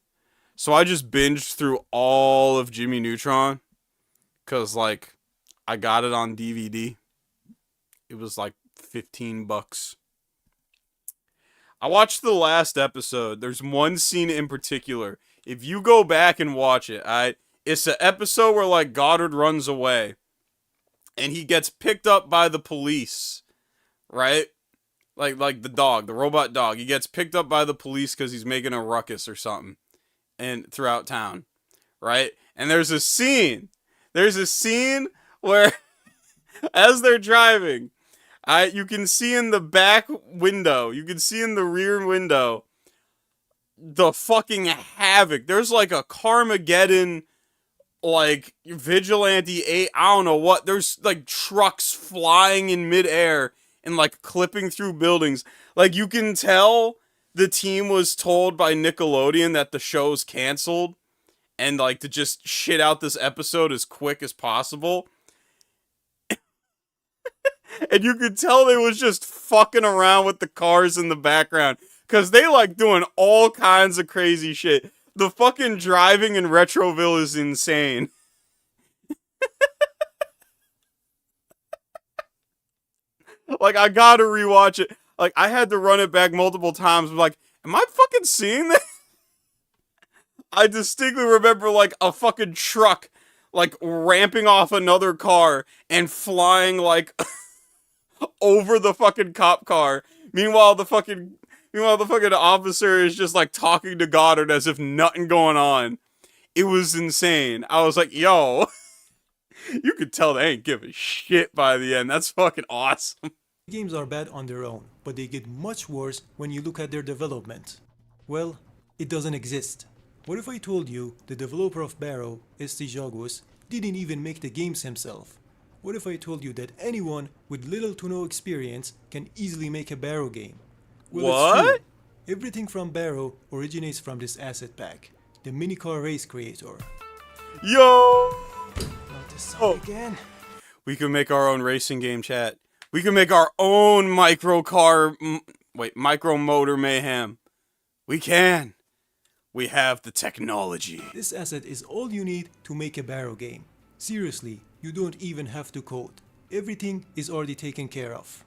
So I just binged through all of Jimmy Neutron. Cause like, I got it on DVD. It was like $15. I watched the last episode. There's one scene in particular. If you go back and watch it, it's an episode where like Goddard runs away. And he gets picked up by the police. Right? Like the dog, the robot dog. He gets picked up by the police because he's making a ruckus or something. And throughout town. Right? And there's a scene where as they're driving, you can see in the back window, you can see in the rear window, the fucking havoc. There's like a Carmageddon, like, vigilante 8, I don't know what. There's like trucks flying in midair and like clipping through buildings. Like, you can tell the team was told by Nickelodeon that the show's canceled and like to just shit out this episode as quick as possible. And you could tell they was just fucking around with the cars in the background. Cause they like doing all kinds of crazy shit. The fucking driving in Retroville is insane. Like, I gotta rewatch it. Like, I had to run it back multiple times. I'm like, am I fucking seeing this? I distinctly remember like a fucking truck like ramping off another car and flying like over the fucking cop car. Meanwhile, the fucking officer is just like talking to Goddard as if nothing going on. It was insane. I was like, yo, you could tell they ain't give a shit by the end. That's fucking awesome. Games are bad on their own, but they get much worse when you look at their development. Well, it doesn't exist. What if I told you the developer of Barrow, ST Jogos, didn't even make the games himself? What if I told you that anyone with little to no experience can easily make a Barrow game? Well, what? It's true. Everything from Barrow originates from this asset pack, the minicar race creator. Yo! Not this song again. We can make our own racing game, chat. We can make our own micro motor mayhem. We can. We have the technology. This asset is all you need to make a Barrow game. Seriously, you don't even have to code. Everything is already taken care of.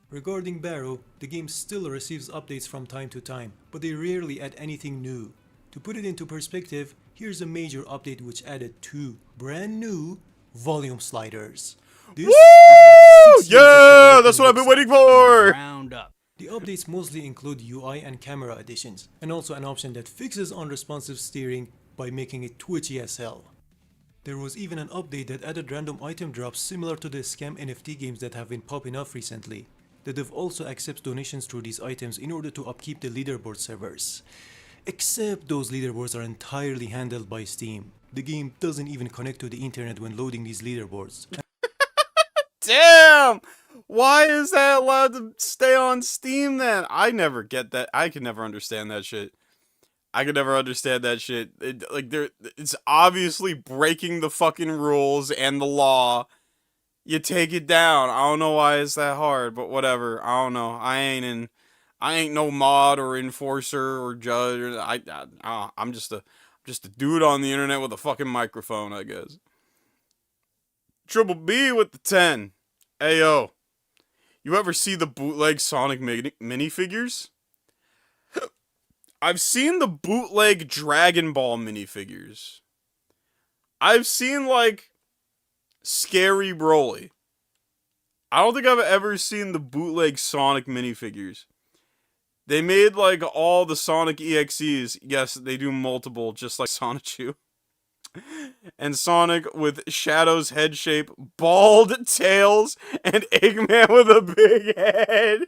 Regarding Barrow, the game still receives updates from time to time, but they rarely add anything new. To put it into perspective, here's a major update which added 2 brand new volume sliders. This Woo! Is like 6 years Yeah, of that's what I've been waiting development. for. Round up. The updates mostly include UI and camera additions, and also an option that fixes unresponsive steering by making it twitchy as hell. There was even an update that added random item drops similar to the scam NFT games that have been popping up recently. The dev also accepts donations through these items in order to upkeep the leaderboard servers. Except those leaderboards are entirely handled by Steam. The game doesn't even connect to the internet when loading these leaderboards. Damn! Why is that allowed to stay on Steam then? I never get that. I could never understand that shit. It's obviously breaking the fucking rules and the law. You take it down. I don't know why it's that hard, but whatever. I don't know. I ain't no mod or enforcer or judge. I'm just a dude on the internet with a fucking microphone, I guess. Triple B with the 10. Ayo. You ever see the bootleg Sonic minifigures? I've seen the bootleg Dragon Ball minifigures. I've seen, like, Scary Broly. I don't think I've ever seen the bootleg Sonic minifigures. They made, like, all the Sonic EXEs. Yes, they do multiple, just like Sonichu. And Sonic with Shadow's head shape, bald tails, and Eggman with a big head.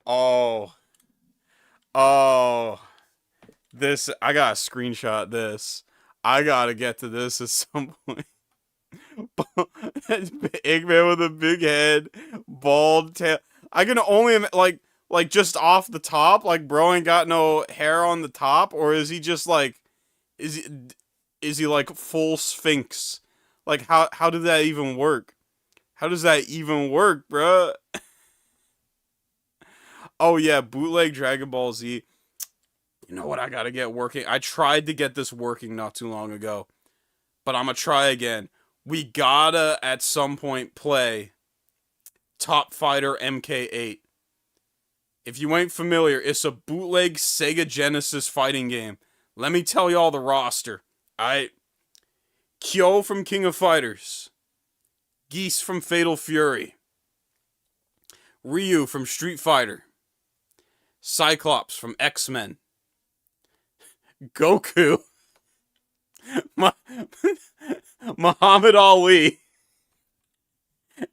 Oh. This, I gotta screenshot this. I gotta get to this at some point. Eggman with a big head, bald tail. I can only, like Like, just off the top? Like, bro ain't got no hair on the top? Or is he just, like... Is he, like, full Sphinx? Like, how did that even work? How does that even work, bruh? Oh, yeah, bootleg Dragon Ball Z. You know what I gotta get working? I tried to get this working not too long ago. But I'm gonna try again. We gotta, at some point, play Top Fighter MK8. If you ain't familiar, it's a bootleg Sega Genesis fighting game. Let me tell y'all the roster. Alright. Kyo from King of Fighters. Geese from Fatal Fury. Ryu from Street Fighter. Cyclops from X-Men. Goku. Muhammad Ali.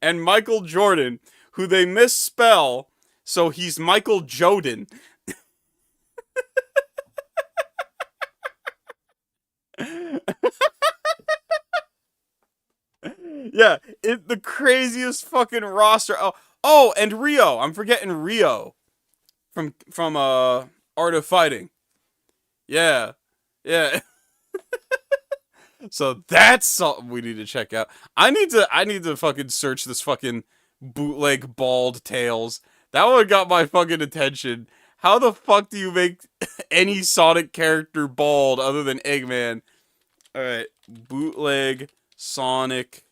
And Michael Jordan, who they misspell, so he's Michael Jordan. Yeah, the craziest fucking roster. Oh, and Rio. I'm forgetting Rio from Art of Fighting. Yeah. Yeah. So that's something we need to check out. I need to fucking search this fucking bootleg bald tails. That one got my fucking attention. How the fuck do you make any Sonic character bald other than Eggman? Alright, bootleg Sonic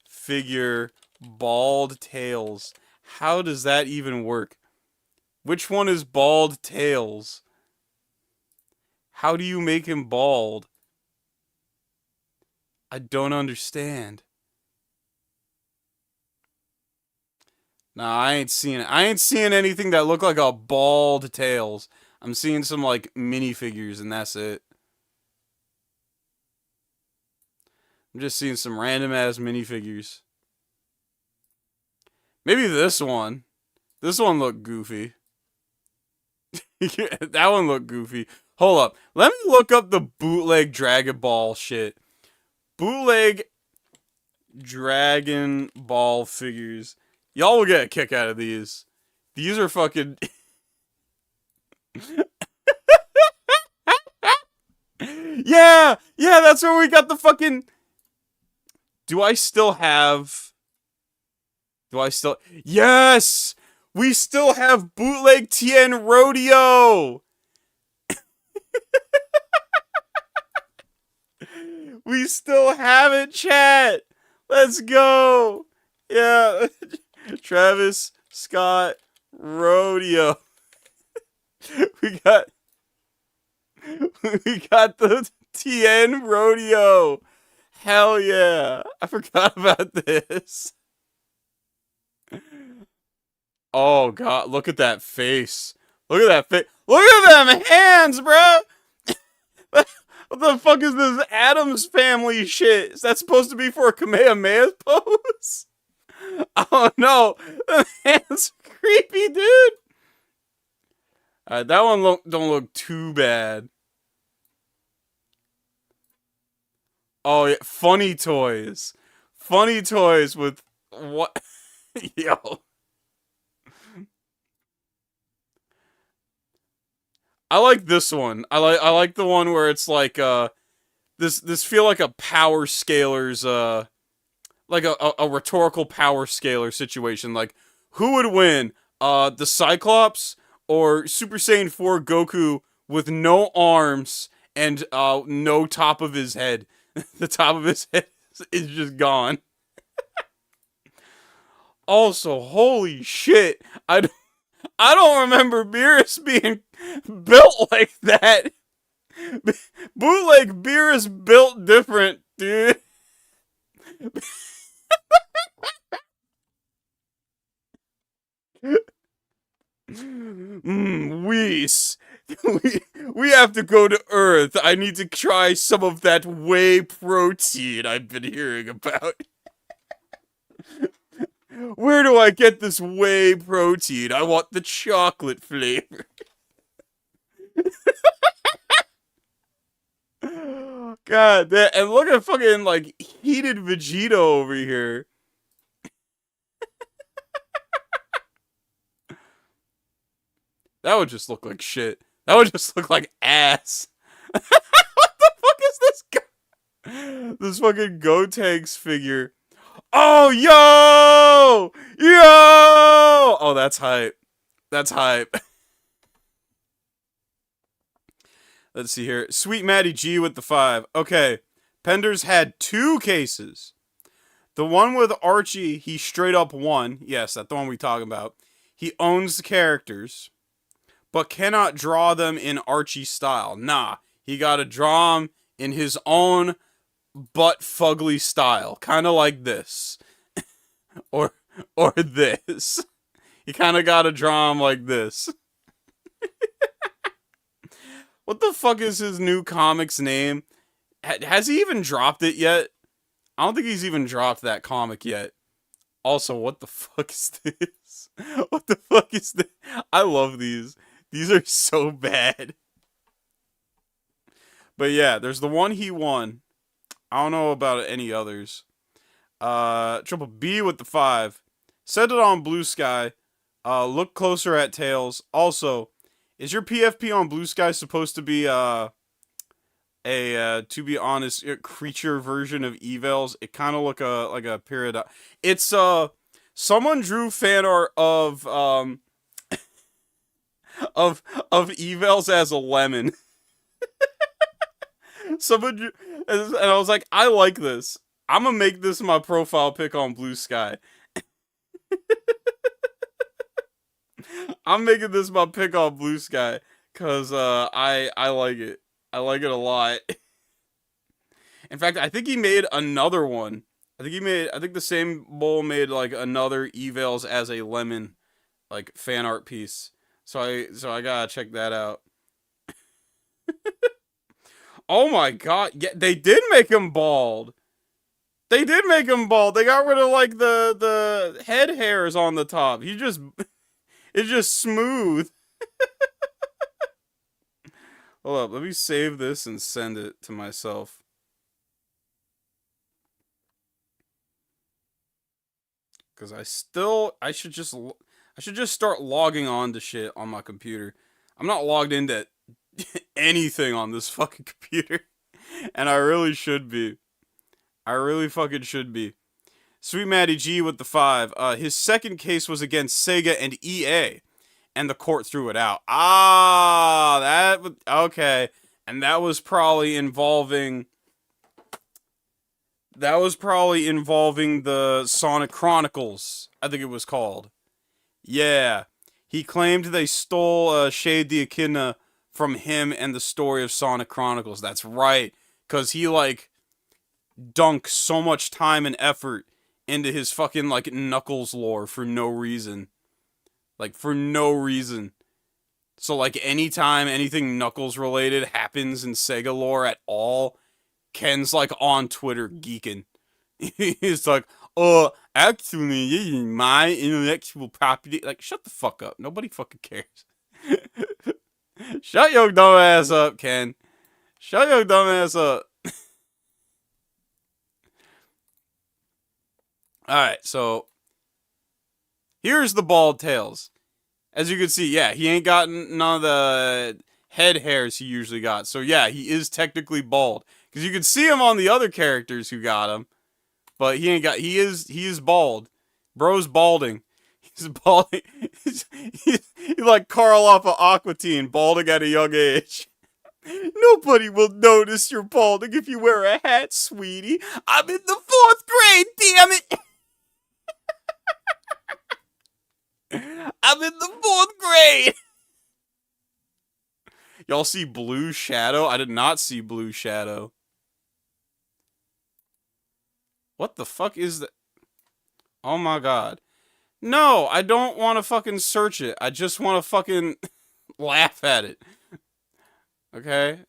figure bald tails. How does that even work? Which one is bald tails? How do you make him bald? I don't understand. Nah, I ain't seeing it. I ain't seeing anything that look like a bald tails. I'm seeing some, like, minifigures, and that's it. I'm just seeing some random-ass minifigures. Maybe this one. This one looked goofy. That one looked goofy. Hold up. Let me look up the bootleg Dragon Ball shit. Bootleg Dragon Ball figures. Y'all will get a kick out of these. These are fucking... Yeah! Yeah, that's where we got the fucking... Do I still have... Yes! We still have bootleg TN Rodeo! We still have it, chat! Let's go! Yeah. Travis Scott Rodeo. We got the TN Rodeo. Hell yeah. I forgot about this. Oh god, look at that face. Look at that face. Look at them hands, bro. What the fuck is this Addams Family shit? Is that supposed to be for a Kamehameha pose? Oh no, the hand's creepy, dude. Alright, that one don't look too bad. Oh yeah, funny toys. Funny toys with what? Yo. I like this one. I like the one where it's like this feel like a power scaler's like a rhetorical power scaler situation. Like, who would win? The Cyclops or Super Saiyan 4 Goku with no arms and no top of his head. The top of his head is just gone. Also, holy shit. I don't remember Beerus being built like that. Bootleg Beerus built different, dude. Whis. We have to go to Earth. I need to try some of that whey protein I've been hearing about. Where do I get this whey protein? I want the chocolate flavor. God, and look at fucking, like, heated Vegeta over here. That would just look like shit. That would just look like ass. What the fuck is this guy? This fucking Gotenks figure. Oh, yo! Yo! Oh, that's hype. That's hype. Let's see here. Sweet Maddie G with the 5. Okay. Penders had 2 cases. The one with Archie, he straight up won. Yes, that's the one we talking about. He owns the characters, but cannot draw them in Archie style. Nah, he gotta draw them in his own butt fugly style. Kind of like this. or this. You kind of gotta draw them like this. What the fuck is his new comic's name? Has he even dropped it yet? I don't think he's even dropped that comic yet. Also, what the fuck is this? What the fuck is this? I love these. These are so bad. But yeah, there's the one he won. I don't know about any others. Triple B with the 5. Set it on Blue Sky. Look closer at Tails. Also, is your PFP on Blue Sky supposed to be to be honest, creature version of Evils? It kind of look like a period. It's someone drew fan art of of Evils as a lemon. Someone drew, and I was like, I like this. I'm gonna make this my profile pic on Blue Sky. I'm making this my pick on Blue Sky because I like it. I like it a lot. In fact, I think he made another one. I think the same bull made like another Evils as a lemon like fan art piece. So I gotta check that out. Oh my god, yeah, they did make him bald. They did make him bald. They got rid of like the head hairs on the top. It's just smooth. Hold up, let me save this and send it to myself. Cause I should just start logging on to shit on my computer. I'm not logged into anything on this fucking computer. And I really should be. I really fucking should be. Sweet Maddie G with the 5. His second case was against Sega and EA, and the court threw it out. Okay. And that was probably involving the Sonic Chronicles, I think it was called. Yeah. He claimed they stole Shade the Echidna from him and the story of Sonic Chronicles. That's right. Because he, like, dunked so much time and effort into his fucking, like, Knuckles lore for no reason. Like, for no reason. So, like, anytime anything Knuckles related happens in Sega lore at all, Ken's, like, on Twitter geeking. He's like, actually, this is my intellectual property. Like, shut the fuck up. Nobody fucking cares. Shut your dumb ass up, Ken. Shut your dumb ass up. Alright, so here's the bald Tails. As you can see, yeah, he ain't gotten none of the head hairs he usually got. So yeah, he is technically bald. Because you can see him on the other characters who got him. But he is bald. Bro's balding. He's balding. He's like Carl off of Aqua Teen, balding at a young age. Nobody will notice you're balding if you wear a hat, sweetie. I'm in the 4th grade, damn it! I'm in the 4th grade! Y'all see Blue Shadow? I did not see Blue Shadow. What the fuck is that? Oh my god. No, I don't want to fucking search it. I just want to fucking laugh at it. Okay?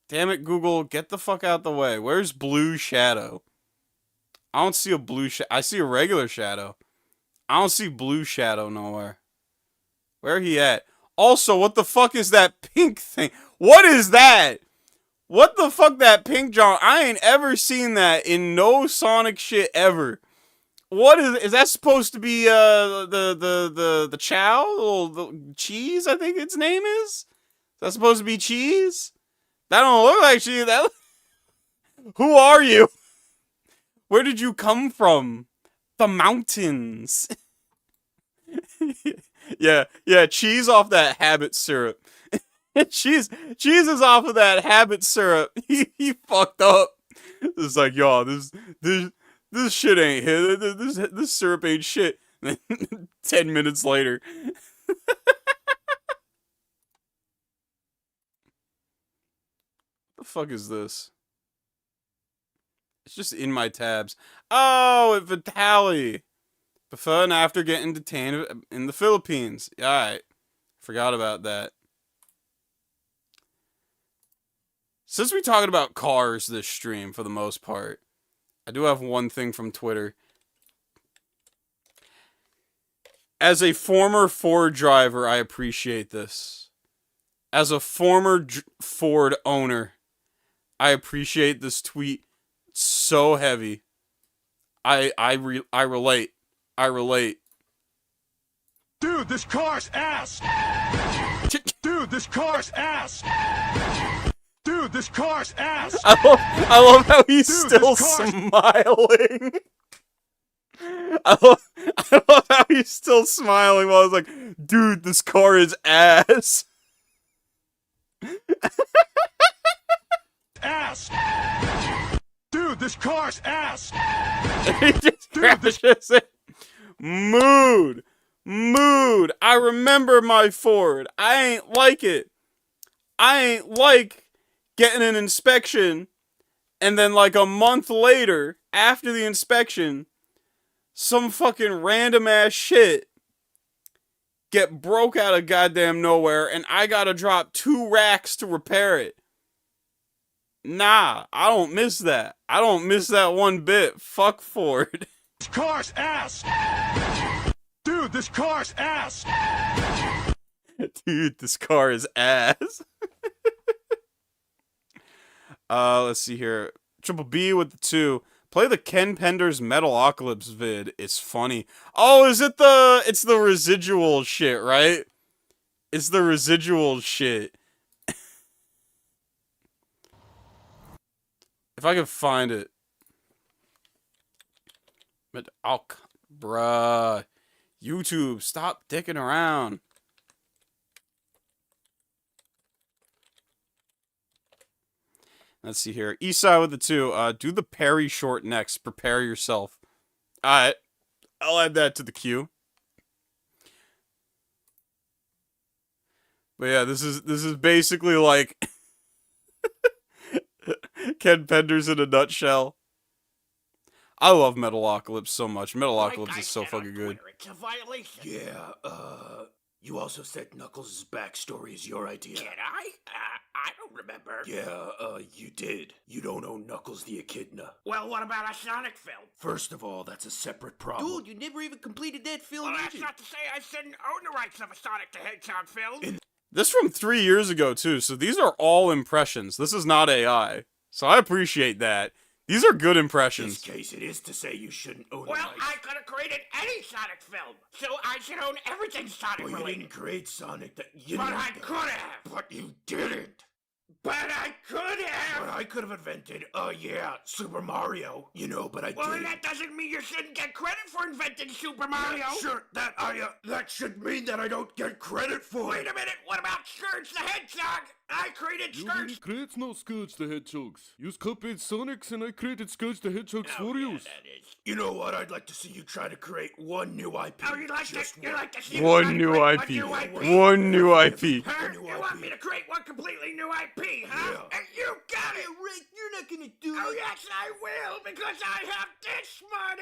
Damn it, Google. Get the fuck out the way. Where's Blue Shadow? I don't see a blue shadow. I see a regular shadow. I don't see Blue Shadow nowhere. Where he at? Also, what the fuck is that pink thing? What is that? What the fuck that pink John? I ain't ever seen that in no Sonic shit ever. What is that supposed to be? The chow, the cheese. I think its name is. Is that supposed to be cheese? That don't look like cheese. That. Who are you? Where did you come from? The mountains. yeah, cheese off that habit syrup. cheese is off of that habit syrup. He fucked up. It's like, yo, this shit ain't hit. This syrup ain't shit. 10 minutes later. The fuck is this? It's just in my tabs. Oh, Vitali. Before and after getting detained in the Philippines. Alright. Forgot about that. Since we're talking about cars this stream, for the most part, I do have one thing from Twitter. As a former Ford driver, I appreciate this. As a former Ford owner, I appreciate this tweet so heavy. I relate. I relate. Dude, this car's ass! Dude, this car's ass! Dude, this car's ass! I love how he's still smiling. I love how he's still smiling while I was like, dude, this car is ass. Ass! Dude, this car's ass! He just crashes it. Mood. I remember my Ford. I ain't like it. I ain't like getting an inspection and then like a month later, after the inspection, some fucking random ass shit get broke out of goddamn nowhere and I gotta drop 2 racks to repair it. Nah, I don't miss that. I don't miss that one bit. Fuck Ford. This car's ass! Dude, this car's ass! Dude, this car is ass. Let's see here. Triple B with the 2. Play the Ken Penders Metalocalypse vid. It's funny. Oh, is it it's the residual shit, right? It's the residual shit. If I can find it. But bruh. YouTube, stop dicking around. Let's see here. Eastside with the 2. Do the Perry short next. Prepare yourself. Alright. I'll add that to the queue. But yeah, this is basically like Ken Penders in a nutshell. I love Metalocalypse so much. Metalocalypse is so fucking good. It's a violation. Yeah, you also said Knuckles' backstory is your idea. Did I? I don't remember. Yeah, you did. You don't own Knuckles the Echidna. Well, what about a Sonic film? First of all, that's a separate problem. Dude, you never even completed that film. Well, that's not to say I shouldn't own the rights of a Sonic the Hedgehog film. This from 3 years ago, too, so these are all impressions. This is not AI. So I appreciate that. These are good impressions. In this case, it is to say you shouldn't own the rights. Well, I could have created any Sonic film, so I should own everything Sonic related. You didn't create Sonic. But I could have. But you didn't. But I could have! But I could have invented, Super Mario. You know, but I didn't. Well, that doesn't mean you shouldn't get credit for inventing Super Mario. Yeah, sure, that should mean that I don't get credit for it. Wait a minute, what about Scourge the Hedgehog? I created Scourge. You didn't create no Scourge the Hedgehogs. You copied Sonic's and I created Scourge the Hedgehogs for you. You know what? I'd like to see you try to create one new IP. Oh, you'd like to see one new IP. One new IP. Huh? You want me to create one completely new IP, huh? Yeah. And you got it! Rick, you're not gonna do it. Oh, yes, I will, because I have this smart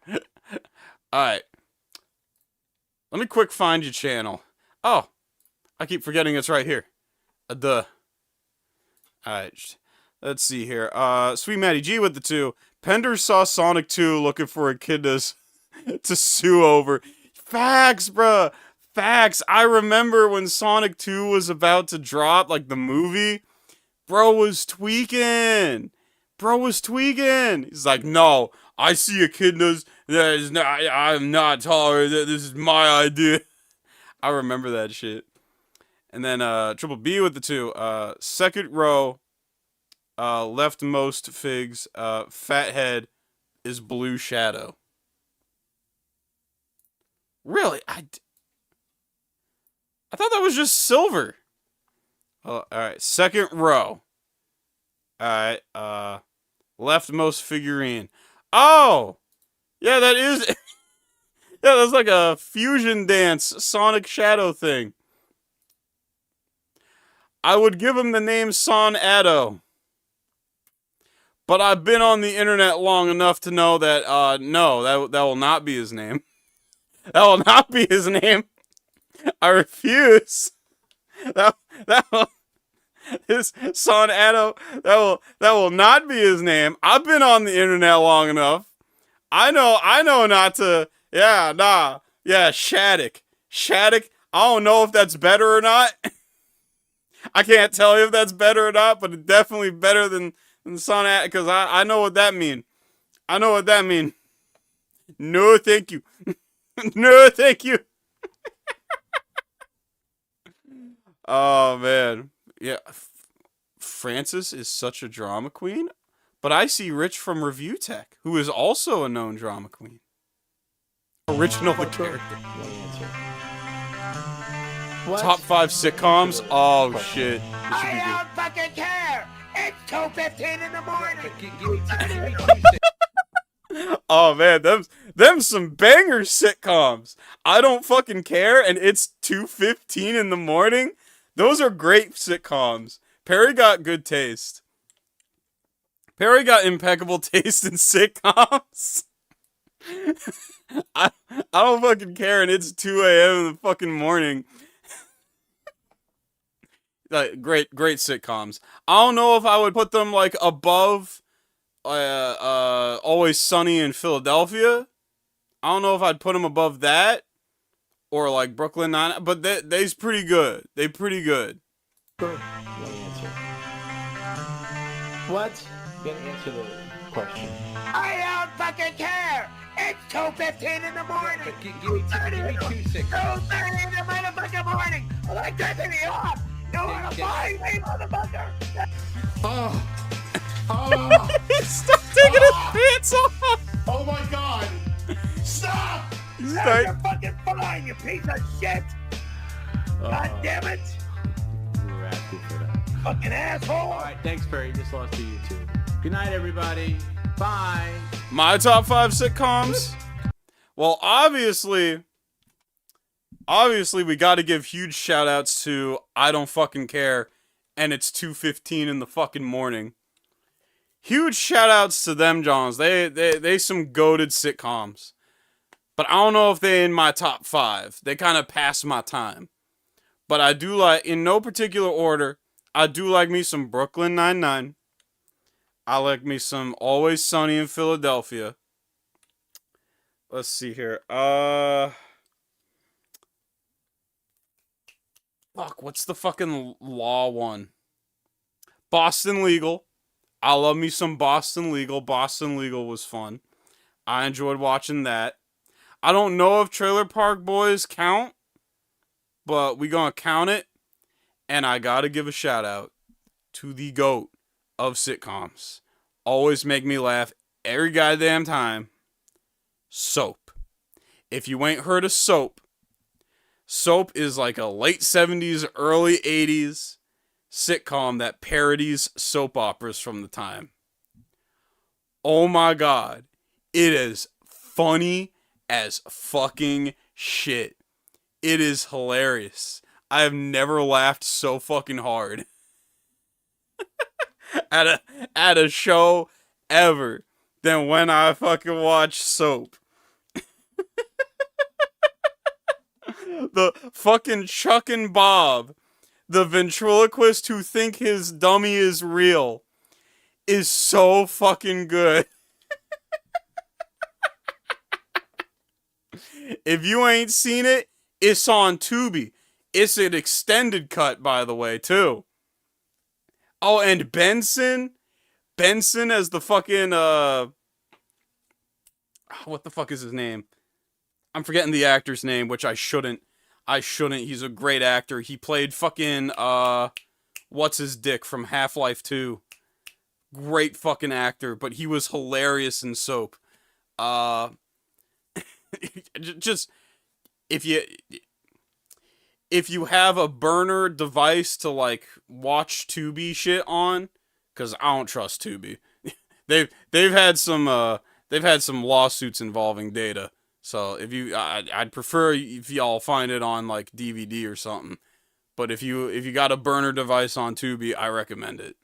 ass. Alright. Let me quick find your channel. Oh, I keep forgetting it's right here. Duh. Alright. Let's see here. Sweet Matty G with the 2. Pender saw Sonic 2 looking for a kid to sue over. Facts, bruh. Facts. I remember when Sonic 2 was about to drop, like the movie. Bro was tweaking. Bro was tweaking. He's like, no, I see echidnas. That is not, I'm not tolerating. This is my idea. I remember that shit. And then Triple B with the 2. Second row, leftmost figs, fat head is blue shadow. Really? I thought that was just silver. Oh, alright, second row. Alright, leftmost figurine. Oh! Yeah, that is... yeah, that's like a fusion dance, Sonic Shadow thing. I would give him the name Son Addo. But I've been on the internet long enough to know that, no, that will not be his name. That will not be his name. I refuse. That will, his Son Addo, that will not be his name. I've been on the internet long enough. I know not to, yeah, nah. Yeah, Shattuck. Shattuck, I don't know if that's better or not. I can't tell you if that's better or not, but it's definitely better than Son Addo, because I know what that mean. I know what that mean. No, thank you. No, thank you. Oh, man. Yeah, Frances is such a drama queen, but I see Rich from Review Tech, who is also a known drama queen. Original the character. Top 5 sitcoms? Oh, shit. This should be good. I don't fucking care! It's 2:15 in the morning! Oh, man, them some banger sitcoms. I don't fucking care, and it's 2:15 in the morning. Those are great sitcoms. Perry got good taste. Perry got impeccable taste in sitcoms. I don't fucking care, and it's 2 a.m. in the fucking morning. Like, great sitcoms. I don't know if I would put them like above Always Sunny in Philadelphia. I don't know if I'd put them above that or like Brooklyn Nine, but they's pretty good. They pretty good. What? You gotta answer the question. I don't fucking care! It's 2:15 in the morning! Give me 2 seconds. 2:30 in the motherfucking morning! Electricity off! You wanna find me, motherfucker? Stop taking his pants off! Oh my god! Stop! He's Now like- you're fucking fine, you piece of shit! God damn it! We were asking for that. Fucking asshole! Alright, thanks, Perry. Just lost to YouTube. Good night, everybody. Bye. My top 5 sitcoms? Well, obviously we gotta give huge shout outs to I Don't Fucking Care, and it's 2:15 in the fucking morning. Huge shout outs to them, Johns. They some goated sitcoms. But I don't know if they're in my top 5. They kind of pass my time. But I do like, in no particular order, I do like me some Brooklyn Nine-Nine. I like me some Always Sunny in Philadelphia. Let's see here. Fuck, what's the fucking law one? Boston Legal. I love me some Boston Legal. Boston Legal was fun. I enjoyed watching that. I don't know if Trailer Park Boys count, but we gonna count it. And I gotta give a shout out to the GOAT of sitcoms. Always make me laugh every goddamn time. Soap. If you ain't heard of Soap, Soap is like a late 70s, early 80s sitcom that parodies soap operas from the time. Oh my god. It is funny as fucking shit. It is hilarious. I have never laughed so fucking hard at a show ever than when I fucking watch Soap. The fucking Chuck and Bob, the ventriloquist who think his dummy is real, is so fucking good. If you ain't seen it, it's on Tubi. It's an extended cut, by the way, too. Oh, and Benson? Benson as the fucking what the fuck is his name? I'm forgetting the actor's name, which I shouldn't. He's a great actor. He played fucking what's his dick from Half-Life 2. Great fucking actor, but he was hilarious in Soap. Just if you have a burner device to like watch Tubi shit on, because I don't trust Tubi. they've had some lawsuits involving data. So if you, I'd prefer if y'all find it on like DVD or something. But if you got a burner device on Tubi, I recommend it.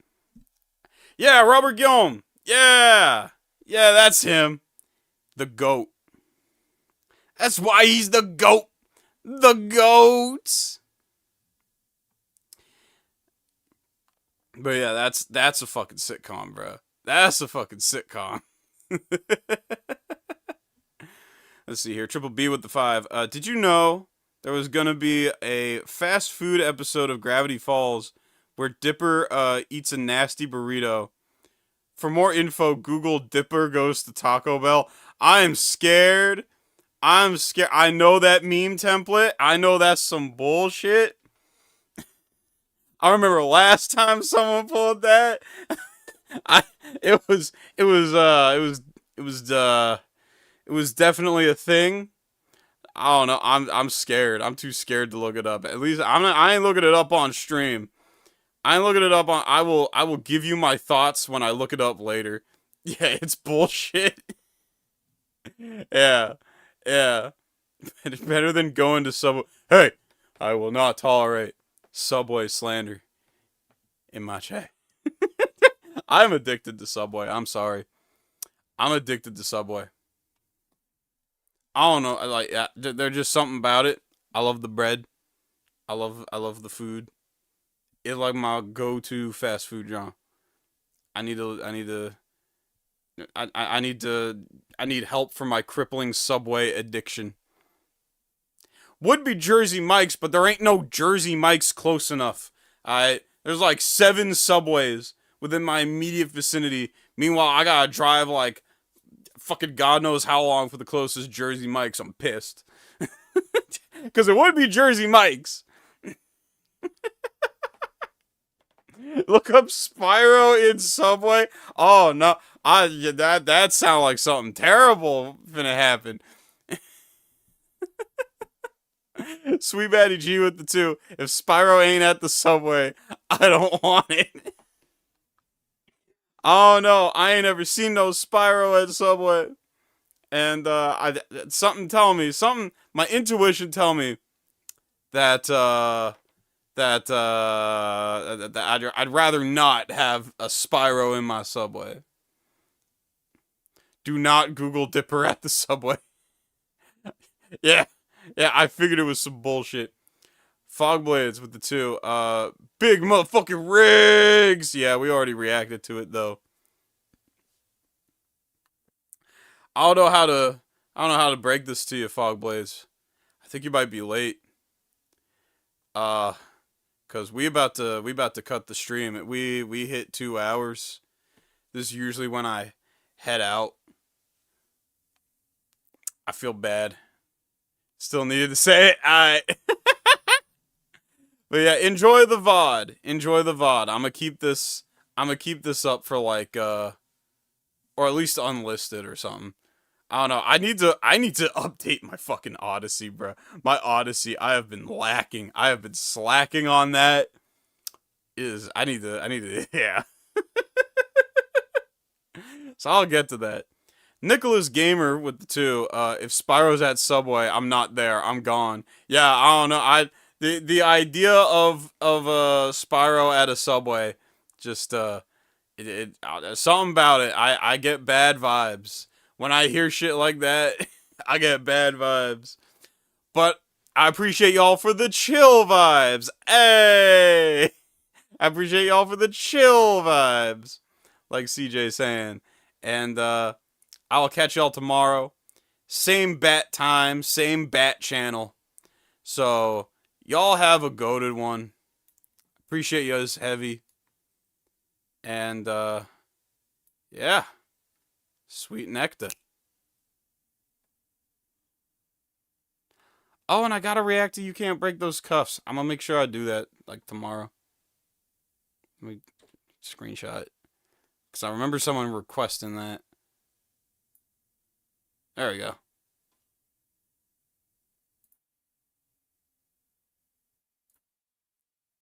Yeah, Robert Guillaume. Yeah, that's him. The GOAT. That's why he's the GOAT. The GOAT. But yeah, that's a fucking sitcom, bro. That's a fucking sitcom. Let's see here. Triple B with the 5. Did you know there was gonna be a fast food episode of Gravity Falls where Dipper eats a nasty burrito? For more info, Google Dipper goes to Taco Bell. I'm scared. I know that meme template. I know that's some bullshit. I remember last time someone pulled that. It was definitely a thing. I don't know. I'm scared. I'm too scared to look it up. At least I ain't looking it up on stream. I ain't looking it up on. I will give you my thoughts when I look it up later. Yeah, it's bullshit. Yeah. It's better than going to Subway. Hey, I will not tolerate Subway slander in my chat. I'm addicted to Subway. I'm sorry. I'm addicted to Subway. I don't know. Like, there's just something about it. I love the bread. I love the food. It's like my go-to fast food genre. I need help for my crippling Subway addiction. Would be Jersey Mike's, but there ain't no Jersey Mike's close enough. There's like 7 Subways within my immediate vicinity. Meanwhile, I gotta drive like fucking God knows how long for the closest Jersey Mike's. I'm pissed. Because it would be Jersey Mike's. Look up Spyro in Subway. Oh no, that sounds like something terrible finna happen. Sweet Batty G with the 2. If Spyro ain't at the Subway, I don't want it. Oh no, I ain't ever seen no Spyro at Subway. And my intuition tell me that I'd rather not have a Spyro in my Subway. Do not Google Dipper at the Subway. Yeah, I figured it was some bullshit. Fogblades with the 2. Big motherfucking rigs. Yeah, we already reacted to it though. I don't know how to break this to you, Fogblades. I think you might be late. Cause we about to cut the stream. We hit 2 hours. This is usually when I head out. I feel bad. Still needed to say it. Alright. But yeah, enjoy the VOD. Enjoy the VOD. I'm gonna keep this up for like or at least unlisted or something. I don't know. I need to update my fucking Odyssey, bro. My Odyssey, I have been lacking. I have been slacking on that. I need to yeah. So I'll get to that. Nicholas Gamer with the 2. If Spyro's at Subway, I'm not there. I'm gone. Yeah, I don't know. The idea of Spyro at a Subway, just something about it. I get bad vibes. When I hear shit like that, I get bad vibes. But I appreciate y'all for the chill vibes. Hey! I appreciate y'all for the chill vibes. Like CJ saying. And I'll catch y'all tomorrow. Same bat time, same bat channel. So, y'all have a goated one. Appreciate you as heavy. And Yeah. Sweet nectar. Oh, and I gotta react to You Can't Break Those Cuffs. I'm gonna make sure I do that, like, tomorrow. Let me screenshot it. Because I remember someone requesting that. There we go.